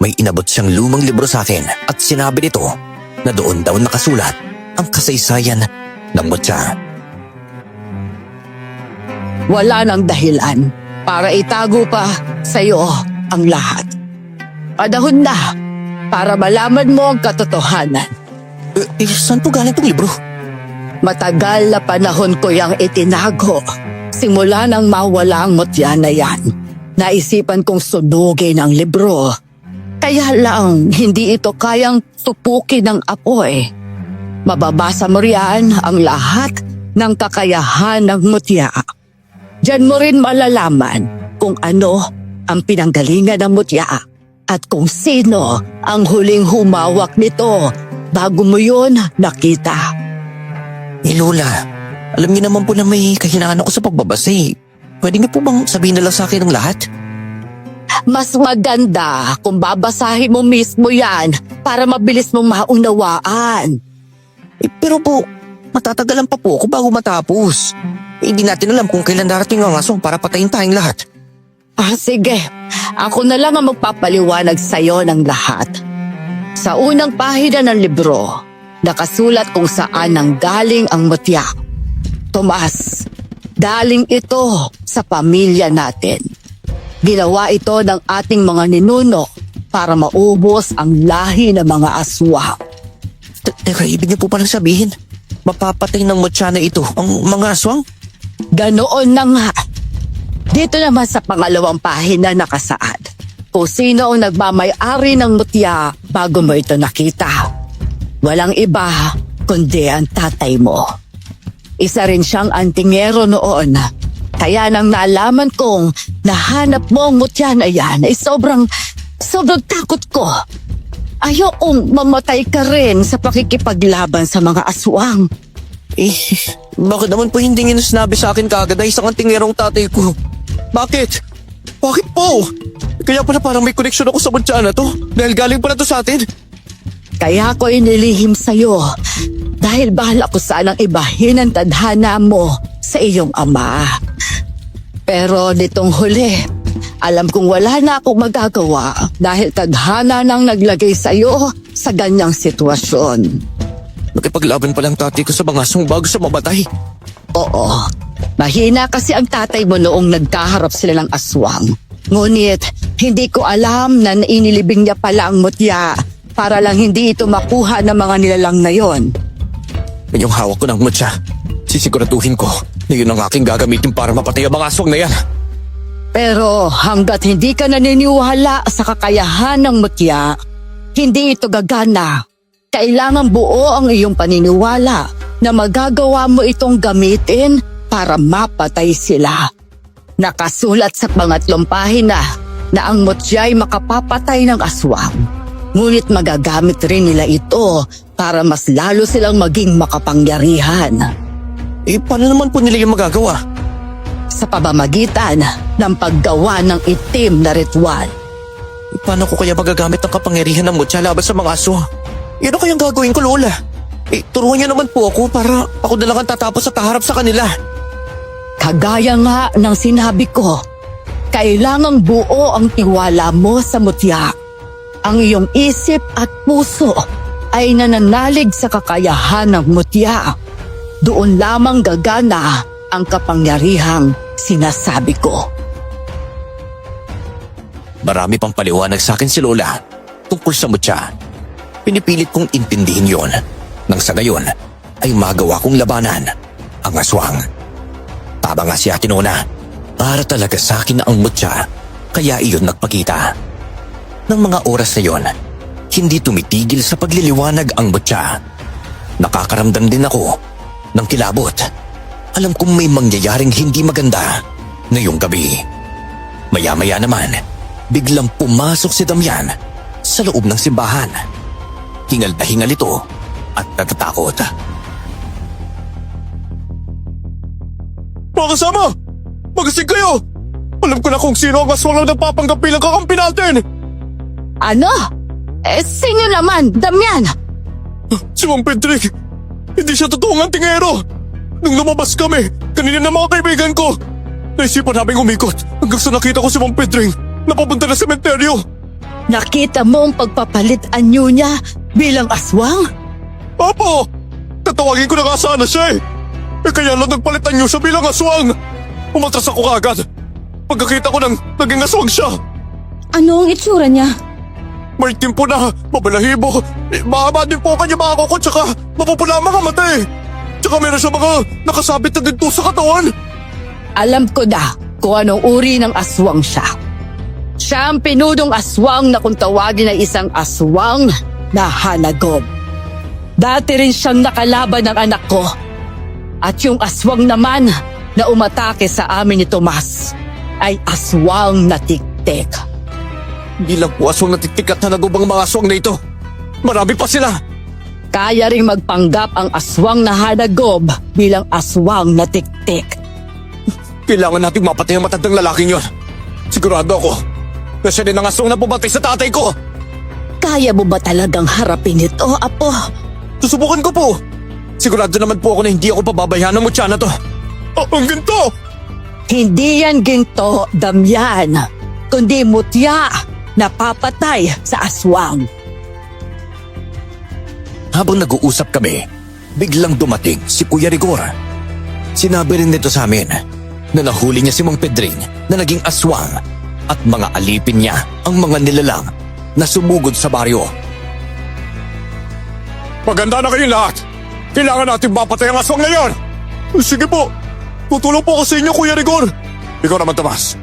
May inabot siyang lumang libro sa akin at sinabi nito na doon daw nakasulat ang kasaysayan ng mutya. Wala nang dahilan para itago pa sa iyo ang lahat. Panahon na para malaman mo ang katotohanan. Saan po galing itong libro? Matagal na panahon ko yang itinago. Simula nang mawala ang mutya na yan, naisipan kong sunugin ang libro. Kaya lang, hindi ito kayang tupukin ng apoy. Mababasa mo riyan ang lahat ng kakayahan ng mutya. Diyan mo rin malalaman kung ano ang pinanggalingan ng mutya at kung sino ang huling humawak nito bago mo yun nakita. Lola, alam niyo naman po na may kahinaan ako sa pagbabasa eh. Pwede niyo po bang sabihin na lang sa akin ang lahat? Mas maganda kung babasahin mo mismo yan para mabilis mong maunawaan. Pero po, matatagalan pa po ako bago matapos. Hindi natin alam kung kailan darating ang aswang para patayin tayong lahat. Sige, ako na lang ang magpapaliwanag sa'yo ng lahat. Sa unang pahina ng libro, nakasulat kung saan nanggaling ang mutya. Tomas, daling ito sa pamilya natin. Ginawa ito ng ating mga ninuno para maubos ang lahi ng mga aswang. Teka, ibig niyo po palang sabihin, mapapatay ng mutya na ito ang mga aswang? Ganoon na nga. Dito naman sa pangalawang pahina nakasaad kung sino ang nagmamay-ari ng mutya bago mo ito nakita. Walang iba kundi ang tatay mo. Isa rin siyang antingero noon. Kaya nang nalaman kong nahanap mo ang mutya na yan ay sobrang takot ko. ayokong mamatay ka rin sa pakikipaglaban sa mga aswang. Eh, bakit naman po hindi niyo sinabi sa akin kaagad na isang antingerong tatay ko? Bakit? Bakit po? Kaya pala parang may koneksyon ako sa mutya na to. Dahil galing pala to sa atin. Kaya ko inilihim sa'yo dahil bahala ko sanang ibahin ang tadhana mo sa iyong ama. Pero nitong huli, alam kong wala na akong magagawa dahil tadhana nang naglagay sa'yo sa ganyang sitwasyon. Nakipaglaban pa lang tatay ko sa mga aswang bago sa mamatay. Oo, mahina kasi ang tatay mo noong nagkaharap sila ng aswang. Ngunit hindi ko alam na inilibing niya pala ang mutya para lang hindi ito makuha ng mga nilalang na yon. Ngayong hawak ko ng mutya, sisiguraduhin ko na yun ang aking gagamitin para mapatay ang mga aswang na yan. Pero hanggat hindi ka naniniwala sa kakayahan ng mutya, hindi ito gagana. Kailangan buo ang iyong paniniwala na magagawa mo itong gamitin para mapatay sila. Nakasulat sa pangatlong pahina na ang mutya ay makapapatay ng aswang. Ngunit magagamit rin nila ito para mas lalo silang maging makapangyarihan. Eh, paano naman po nila yung magagawa? Sa pamamagitan ng paggawa ng itim na ritual. Eh, paano ko kaya magagamit ang kapangyarihan ng mutya laban sa mga aswang? Ano kayang gagawin ko, Lola? Eh, turuan niyo naman po ako para ako na lang ang tatapos at haharap sa kanila. Kagaya nga ng sinabi ko, kailangang buo ang tiwala mo sa mutya. Ang iyong isip at puso ay nananalig sa kakayahan ng mutya. Doon lamang gagana ang kapangyarihang sinasabi ko. Marami pang paliwanag sa akin si Lola tungkol sa mutya. Pinipilit kong intindihin yon nang sa gayon ay magawa kong labanan ang aswang. Tama nga si Ate Nona, para talaga sa akin na ang mutya, kaya iyon nagpakita. Nang mga oras na yon, hindi tumitigil sa pagliliwanag ang mutya. Nakakaramdam din ako ng kilabot. Alam kong may mangyayaring hindi maganda ngayong gabi. Maya-maya naman, biglang pumasok si Damian sa loob ng simbahan. Hingal na hingal ito at natatakot. Mga kasama! Magising kayo! Alam ko na kung sino ang aswang na nagpapanggap bilang kakampi natin! Ano? Sino naman, Damian? Si Mang Pedrig! Hindi siya totoong antingero! Nung lumabas kami, kanina ng mga kaibigan ko, naisipan naming umikot hanggang sa nakita ko si Mang Pedrig na papunta na sa sementeryo. Nakita mo ang pagpapalit anyo niya bilang aswang? Apo! Tatawagin ko na nga sana siya eh! Kaya lang nagpalitan niyo siya bilang aswang! Umatras ako kagad. Pagkakita ko nang naging aswang siya. Ano ang itsura niya? May timpo na, mabalahibo. Mahaba din po kanya mga kuko tsaka mapupula ang mga mata eh. Tsaka meron siya mga nakasabit na dito sa katawan. Alam ko na kung anong uri ng aswang siya. Siya ang pinudong aswang na kung tawagin ay isang aswang na hanagob. Dati rin siyang nakalaban ng anak ko. At yung aswang naman na umatake sa amin ni Tomas ay aswang na tiktik. Hindi lang po aswang natiktik at hanagob ang mga aswang na ito. Marami pa sila. Kaya ring magpanggap ang aswang na hanagob bilang aswang na tiktik. Kailangan nating mapatay ang matandang lalaking yon. Sigurado ako na siya din ang aswang na pumatay sa tatay ko. Kaya mo ba talagang harapin ito, Apo? Susubukan ko po. Sigurado naman po ako na hindi ako pababayaan ng mutya na to. Ang ginto! Hindi yan ginto, Damian, kundi mutya na papatay sa aswang. Habang nag-uusap kami, biglang dumating si Kuya Rigor. Sinabi rin nito sa amin na nahuli niya si Mang Pedring na naging aswang at mga alipin niya ang mga nilalang na sumugod sa baryo. Maganda na kayo lahat. Kailangan natin mapatay ang aswang na yan. Sige po. Tutulong po ako sa inyo, Kuya Rigor. Ikaw naman, Tomas.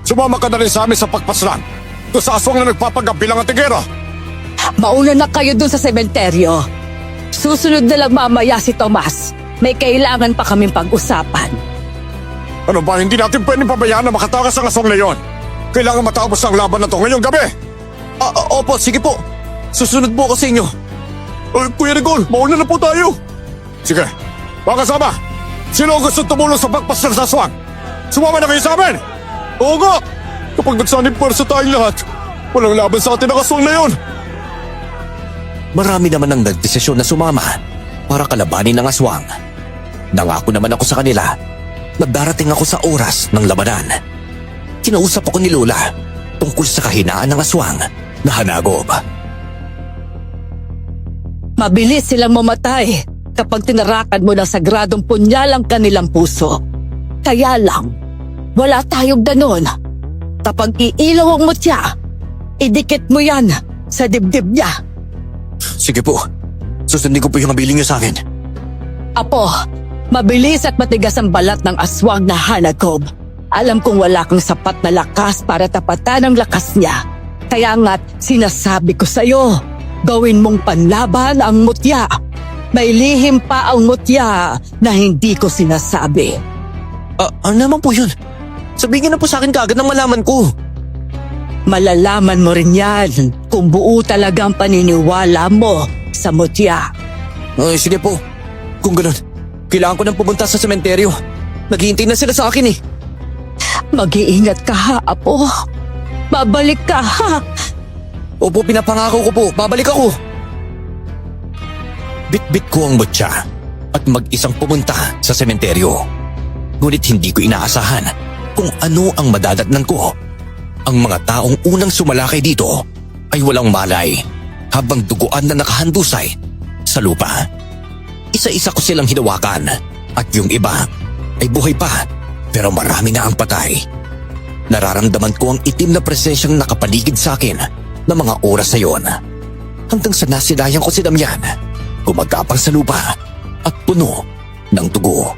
Sumama ka na rin sa amin sa pagpaslan. Doon sa aswang na nagpapanggap bilang antigero. Mauna na kayo dun sa sementeryo. Susunod na lang mamaya si Tomas. May kailangan pa kaming pag-usapan. Ano ba, hindi natin pwedeng pabayaan na makatakas ang aswang na yon. Kailangan matapos ang laban na to ngayong gabi. Opo, sige po. Susunod po ako sa inyo. Kuya Rigor, mauna na po tayo. Sige, mga kasama. Sino ang gusto tumulong sa pagpasal sa aswang? Sumama na kayo sa amin! Oo nga! Kapag nagsanib pwersa tayong lahat, walang laban sa atin ang aswang na yon. Marami naman ang nagdesisyon na sumama para kalabanin ang aswang. Nangako naman ako sa kanila na darating ako sa oras ng labanan. Kinausap ako ni Lola tungkol sa kahinaan ng aswang na hanagob. Mabilis silang mamatay kapag tinarakan mo ng sagradong punyal ang kanilang puso. Kaya lang, wala tayong ganon. Kapag iilaw ang mutya, idikit mo yan sa dibdib niya. Sige po, susundin ko po yung habiling niyo sa akin. Apo, mabilis at matigas ang balat ng aswang na hanagob. Alam kong wala kang sapat na lakas para tapatan ang lakas niya. Kaya nga't sinasabi ko sa'yo, gawin mong panlaban ang mutya. May lihim pa ang mutya na hindi ko sinasabi. Ano naman po yun? Sabihin na po sa akin kaagad nang malaman ko. Malalaman mo rin yan kung buo talaga ang paniniwala mo sa mutya. Ay, sige po. Kung ganun, kailangan ko nang pumunta sa sementeryo. Naghihintay na sila sa akin eh. Mag-iingat ka ha, Apo. Babalik ka ha. Opo, pinapangako ko po. Babalik ako. Bit-bit ko ang mutya at mag-isang pumunta sa sementeryo. Ngunit hindi ko inaasahan kung ano ang madadatnan ko. Ang mga taong unang sumalakay dito ay walang malay habang duguan na nakahandusay sa lupa. Isa-isa ko silang hinawakan at yung iba ay buhay pa pero marami na ang patay. Nararamdaman ko ang itim na presensyang nakapaligid sa akin na mga oras na yon. Hanggang sa nasilayan ko si Damian, gumagapang sa lupa at puno ng dugo.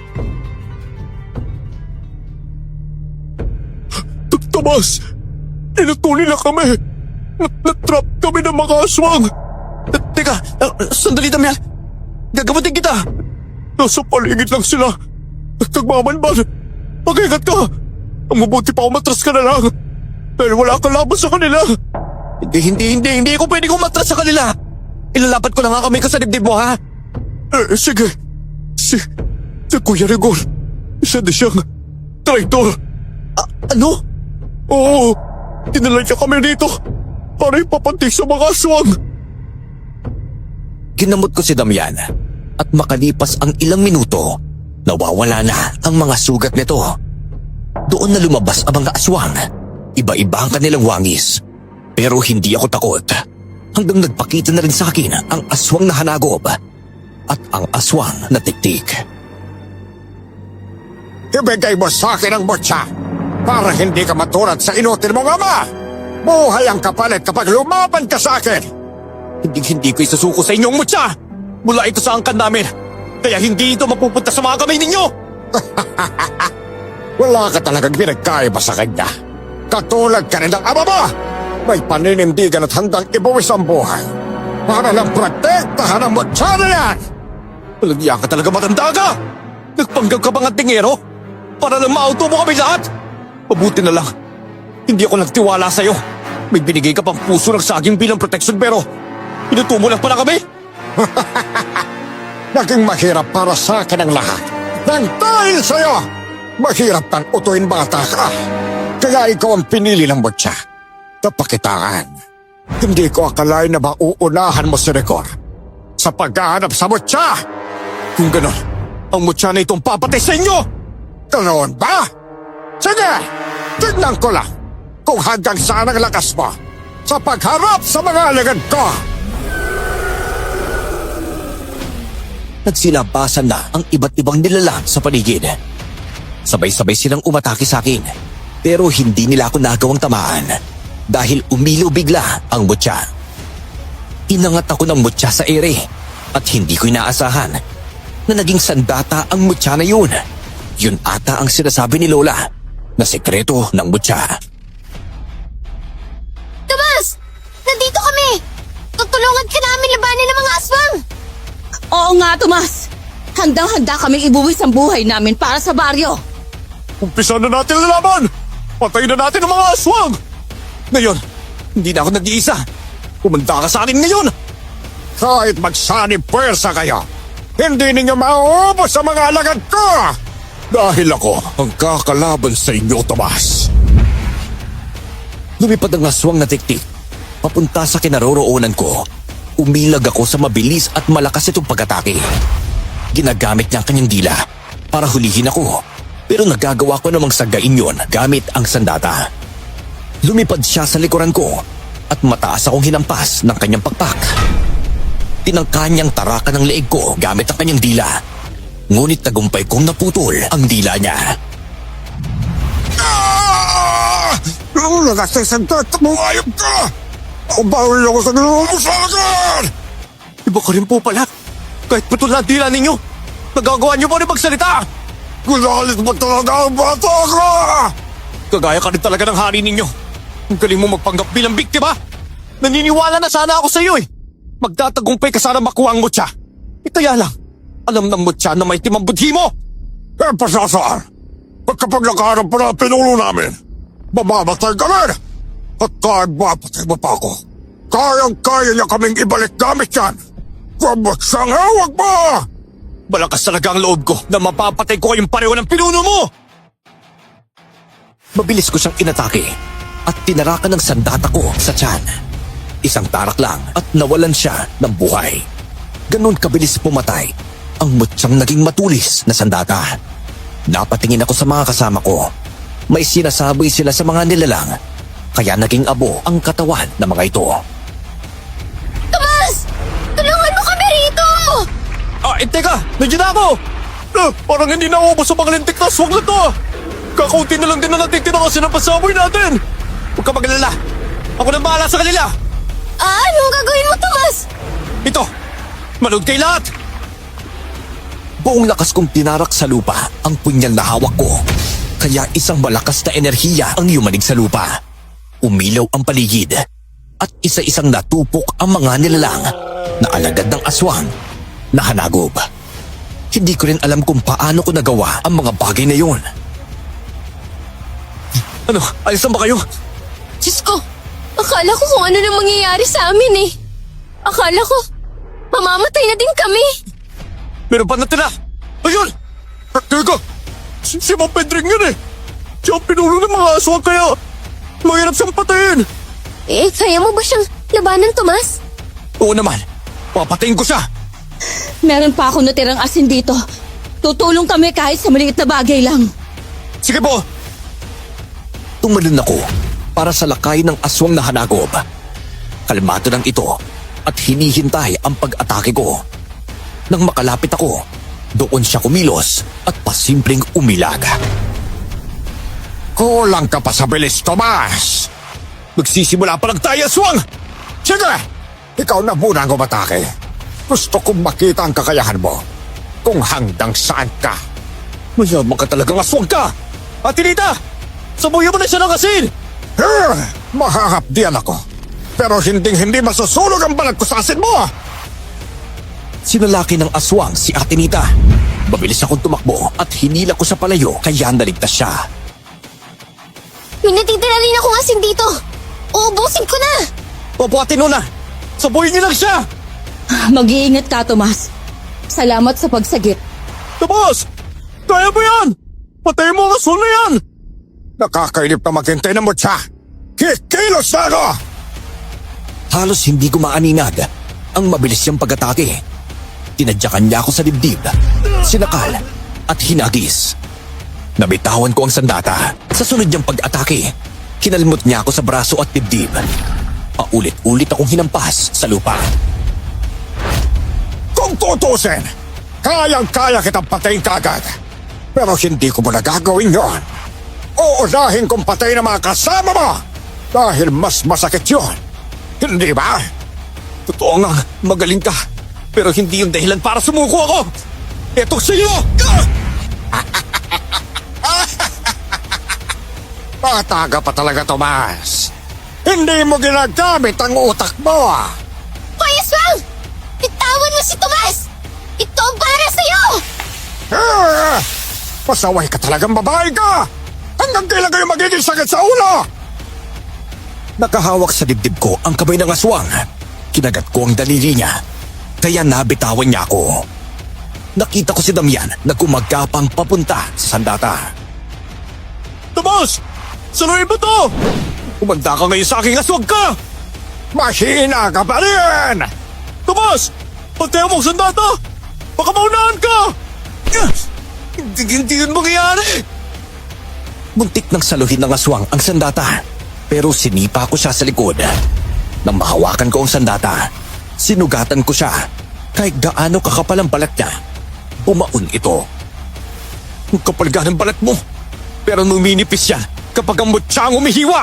Tomas! Inatuli na kami! Natrap kami ng mga aswang! Teka, sandali Damian. Gagamutin kita. Nasa paligid lang sila. Nagmamanman. Mag-ingat ka. Ang mabuti pa umatras ka na lang. Dahil wala kang laban sa kanila. Hindi ko pwede kumatras sa kanila. Ilalapat ko lang nga kami sa dibdib mo ha. Sige. Si Kuya Rigor. Isa na siyang traitor. Ano? Oo. Dinala niya kami dito para ipapantig sa mga aswang. Ginamot ko si Damian at makalipas ang ilang minuto, nawawala na ang mga sugat nito. Doon na lumabas ang mga aswang. Iba-iba ang kanilang wangis. Pero hindi ako takot. Hanggang nagpakita na rin sa akin ang aswang na hanagob at ang aswang na tiktik. Ibigay mo sa akin ang mutya para hindi ka matulad sa inutil mong ama. Buhay ang kapalit kapag lumaban ka sa akin. Hindi ko isusuko sa inyong mutya. Mula ito sa angkan namin. Kaya hindi ito mapupunta sa mga kamay ninyo. Wala ka talagang pinagkaiba sa kanya. Katulad ka rin ng ama mo. May paninindigan at handang ibuwis ang buhay para lang protektahan ang mutya na yan. Walang iya ka talaga, matanda ka. Nagpanggap ka bang antingero? Para lang maauto mo kami lahat. Mabuti na lang. Hindi ako nagtiwala sa'yo. May binigay ka pang puso ng saging bilang proteksyon pero inuto mo lang pala kami. Naging mahirap para sa akin ang lahat. Nang dahil sa'yo, mahirap kang utuin bata ka. Kaya ikaw ang pinili ng mutya. Kapakitaan. Hindi ko akalain na mauunahan mo si Rigor sa paghahanap sa mutya. Kung ganon, ang mutya na itong papatay sa inyo. Ganoon ba? Sige, tignan ko lang kung hanggang saan ang lakas mo sa pagharap sa mga alagad ko. Nagsilabasan na ang iba't ibang nilalang sa paligid. Sabay-sabay silang umatake sa akin pero hindi nila ako nagawang tamaan dahil umilaw bigla ang mutya. Inangat ako ng mutya sa ere at hindi ko inaasahan na naging sandata ang mutya na yun. Yun ata ang sinasabi ni Lola na sekreto ng mutya. Tomas! Nandito kami! Tutulungan ka namin labanan ng mga aswang! Oo nga, Tomas. Handang-handa kami ibuwis ang buhay namin para sa baryo. Umpisa na natin ang laban! Patayin na natin ang mga aswang! Ngayon, hindi na ako nag-iisa. Kumanda ka sa akin ngayon! Kahit magsanib puwersa kayo, hindi ninyo mauubos sa mga alagad ko! Dahil ako ang kakalaban sa inyo, Tomas. Lumipad ang aswang na tiktik. Papunta sa kinaroroonan ko. Umilag ako sa mabilis at malakas itong pag-atake. Ginagamit niya ang kanyang dila para hulihin ako. Pero nagagawa ko namang sagain yon gamit ang sandata. Lumipad siya sa likuran ko at mataas akong hinampas ng kanyang pakpak. Tinangka niyang tarakan ng leeg ko gamit ang kanyang dila. Ngunit tagumpay kong naputol ang dila niya. Ang lakas ng sandata mo, ayop ka! Bawal ako sa gano'n sa agad! Iba ka rin po pala. Kahit putol na ang dila ninyo, nagagawa niyo pa rin magsalita. Gunalit mo talaga ang bata ka! Kagaya ka rin talaga ng hari ninyo. Ang galing mo magpanggap bilang biktima. Naniniwala na sana ako sa iyo eh. Magtatagumpay ka sana makuha ang mutya. Kaya lang, alam ng mutya na may timang budhi mo. Pasasaan, pagkapag nakaharap pa na pinulo namin, mamamatay kami! At kahit mapatay mo pa ako, kayang-kaya niya kaming ibalik gamit yan! Huwag siyang hawag mo! Malakas talaga ang loob ko na mapapatay ko kayong pareho ng pinuno mo! Mabilis ko siyang inatake at tinarakan ng sandata ko sa tiyan. Isang tarak lang at nawalan siya ng buhay. Ganon kabilis pumatay ang mutsyang naging matulis na sandata. Napatingin ako sa mga kasama ko. May sinasabi sila sa mga nilalang, kaya naging abo ang katawan ng mga ito. Tomas! Tulungan mo kami rito! Teka! Nandiyan na ako! Parang hindi na ubos sa mga lintik na aswang na to! Kakaunti na lang din na natitira kasi ng pasaboy natin! Huwag ka magalala! Ako nang bahala sa kanila! Anong gagawin mo, Tomas? Ito! Manood kay lahat! Buong lakas kong tinarak sa lupa ang punyal na hawak ko. Kaya isang malakas na enerhiya ang yumanig sa lupa. Umilaw ang paligid at isa-isang natupok ang mga nilalang na alagad ng aswang na hanagob. Hindi ko rin alam kung paano ko nagawa ang mga bagay na yun. Ano? Ayos na ba kayo? Diyos ko, akala ko kung ano na mangyayari sa amin eh. Akala ko, mamamatay na din kami. Meron pa natira! Ayun! Teka! Si Ma'am Pedring yun eh! Siya ang pinulo ng mga aswang kaya mahirap siyang patayin! Eh, kaya mo ba siyang labanan, Tomas? Oo naman! Papatayin ko siya! Meron pa ako natirang asin dito. Tutulong kami kahit sa maliit na bagay lang. Sige po! Tumalon ako para sa lakay ng aswang na hanagob. Kalmado lang ito at hinihintay ang pag-atake ko. Nang makalapit ako, doon siya kumilos at pasimpleng umilag. Kulang ka pa sa bilis, Tomas! Magsisimula pa lang tayo, aswang! Sige! Ikaw na muna ang umatake. Gusto kong makita ang kakayahan mo. Kung hanggang saan ka. Mayaman ka talagang aswang ka! Ate Nita! Sabuyan mo na siya ng asin! Mahahapdian ako. Pero hindi masusunog ang balat ko sa asin mo! Sinalaki ng aswang si Ate Nita. Mabilis akong tumakbo at hinila ko sa palayo kaya naligtas siya. May natitira rin akong asin dito. Uubusin ko na. Opo, Ate Nona! Sabuyin niyo lang siya! Mag-iingat ka, Tomas. Salamat sa pagsagip. Tapos! Kaya mo yan! Patayin mo ang aswang na yan! Nakakainip na maghintay ng mutya. Kikilos na ako! Halos hindi ko maaninag ang mabilis niyang pag-atake. Tinadyakan niya ako sa dibdib, sinakal at hinagis. Nabitawan ko ang sandata. Sa sunod niyang pag-atake, kinalmot niya ako sa braso at dibdib. Paulit-ulit akong hinampas sa lupa. Kung tutusin, kayang-kaya kitang patayin kagad. Pero hindi ko muna gagawin yon. Uunahin kong patayin ang mga kasama mo dahil mas masakit yun. Hindi ba? Totoo nga, magaling ka. Pero hindi yung dahilan para sumuko ako. Eto sa iyo! Bata ka pa talaga, Tomas. Hindi mo ginagamit ang utak mo. Kuya Swang! Bitawan mo si Tomas! Ito ang para sa'yo! Pasaway ka talagang babae ka! Hanggang kailan kayo magiging sakit sa ulo? Nakahawak sa dibdib ko ang kamay ng aswang. Kinagat ko ang daliri niya, kaya nabitawan niya ako. Nakita ko si Damian na gumagapang papunta sa sandata. Tomas! Saluhin mo to! Umanda ka ngayon sa aking aswang ka! Mahina ka pa rin! Tomas! Patayo mo ang sandata! Baka maunahan ka! Hindi yun mangyayari! Muntik nang saluhin ng aswang ang sandata, pero sinipa ko siya sa likod. Nang mahawakan ko ang sandata, sinugatan ko siya. Kahit gaano kakapal ang balat niya, bumaon ito. Ang kapal ng balat mo! Pero numinipis siya kapag ang mutya ang umihiwa!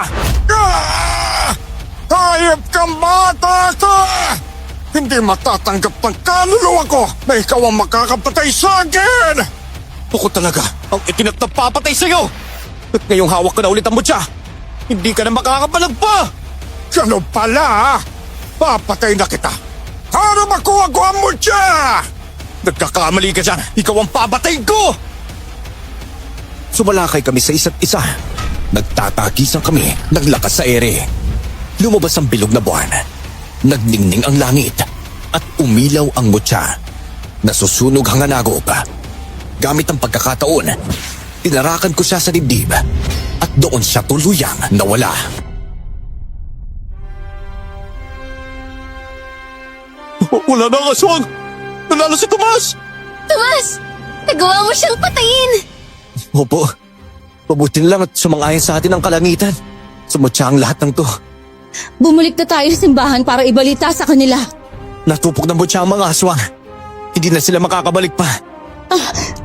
Ah! Hayop kang bata ka! Hindi matatanggap ng kaluluwa ko na ikaw ang makakapatay sa akin! Ako talaga ang itinat na papatay sa'yo! At ngayong hawak ko na ulit ang mutya, hindi ka na makakapalag pa! Ganun pala! Papatay na kita! Para makuha ko ang mutya! Nagkakamali ka dyan! Ikaw ang papatay ko! Sumalakay kami sa isa't isa. Nagtatagisan kami ng lakas sa ere. Lumabas ang bilog na buwan. Nagningning ang langit at umilaw ang mutya. Nasusunog ang hanagop. Gamit ang pagkakataon, tinarakan ko siya sa dibdib at doon siya tuluyang nawala. Wala na ang aswang! Nanalo si Tomas! Tomas! Nagawa mo siyang patayin! Opo, mabuti na lang at sumang-ayon sa atin ang kalangitan. Sumutya ang lahat ng to. Bumalik na tayo sa simbahan para ibalita sa kanila. Natupok ng mutya ang mga aswang. Hindi na sila makakabalik pa.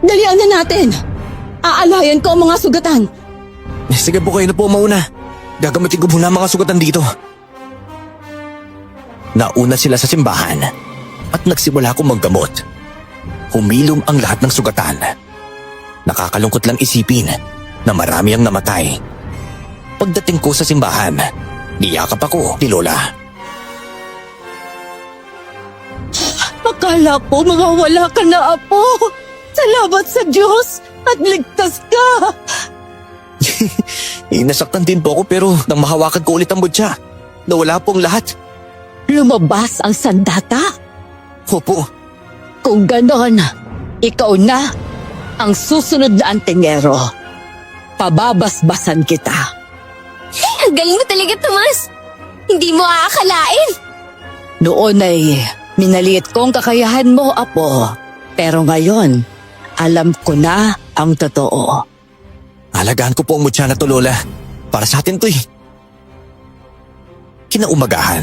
Dalian na natin. Aalayan ko ang mga sugatan. Sige po, kayo na po mauna. Gagamitin ko muna ang mga sugatan dito. Nauna sila sa simbahan at nagsimula akong maggamot. Humilom ang lahat ng sugatan. Nakakalungkot lang isipin na marami ang namatay. Pagdating ko sa simbahan, niyakap ako ni Lola. Akala ko mawawala ka na, Apo. Salamat sa Diyos at ligtas ka. Nasaktan din po ako pero nang mahawakan ko ulit ang mutya, nawala pong lahat. Lumabas ang sandata? Opo, Kung ganon, ikaw na ang susunod na antingero. Pababasbasan kita. Ang galing mo talaga, Tomas! Hindi mo aakalain! Noon ay minaliit kong kakayahan mo, Apo. Pero ngayon, alam ko na ang totoo. alagaan ko po ang mutya na to, Lola. Para sa atin to eh. Kinaumagahan,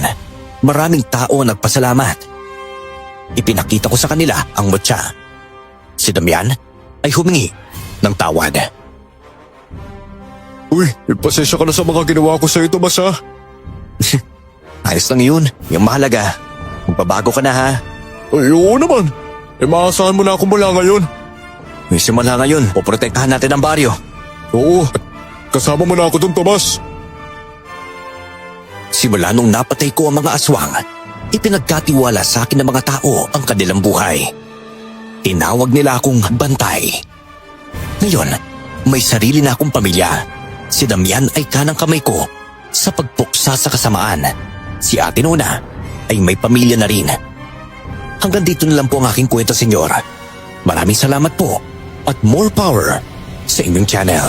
maraming tao ang nagpasalamat. Ipinakita ko sa kanila ang mutya. Si Damian ay humingi ng tawad. Uy, ipasensya ka na sa mga ginawa ko sa'yo, Tomas, ha? Ayos lang yun. Yung mahalaga, magbabago ka na ha. Ay, oo naman. Maasahan mo na ako mula ngayon. Simula ngayon, poprotektahan natin ang baryo. Oo, at kasama mo na ako dun, Tomas. Simula nung napatay ko ang mga aswang, ipinagkatiwala sa akin ng mga tao ang kanilang buhay. Tinawag nila akong bantay. Ngayon, may sarili na akong pamilya. Si Damian ay kanang kamay ko sa pagpuksa sa kasamaan. Si Ate Nona ay may pamilya na rin. Hanggang dito na lang po ang aking kwento, senyor. Maraming salamat po at more power sa inyong channel.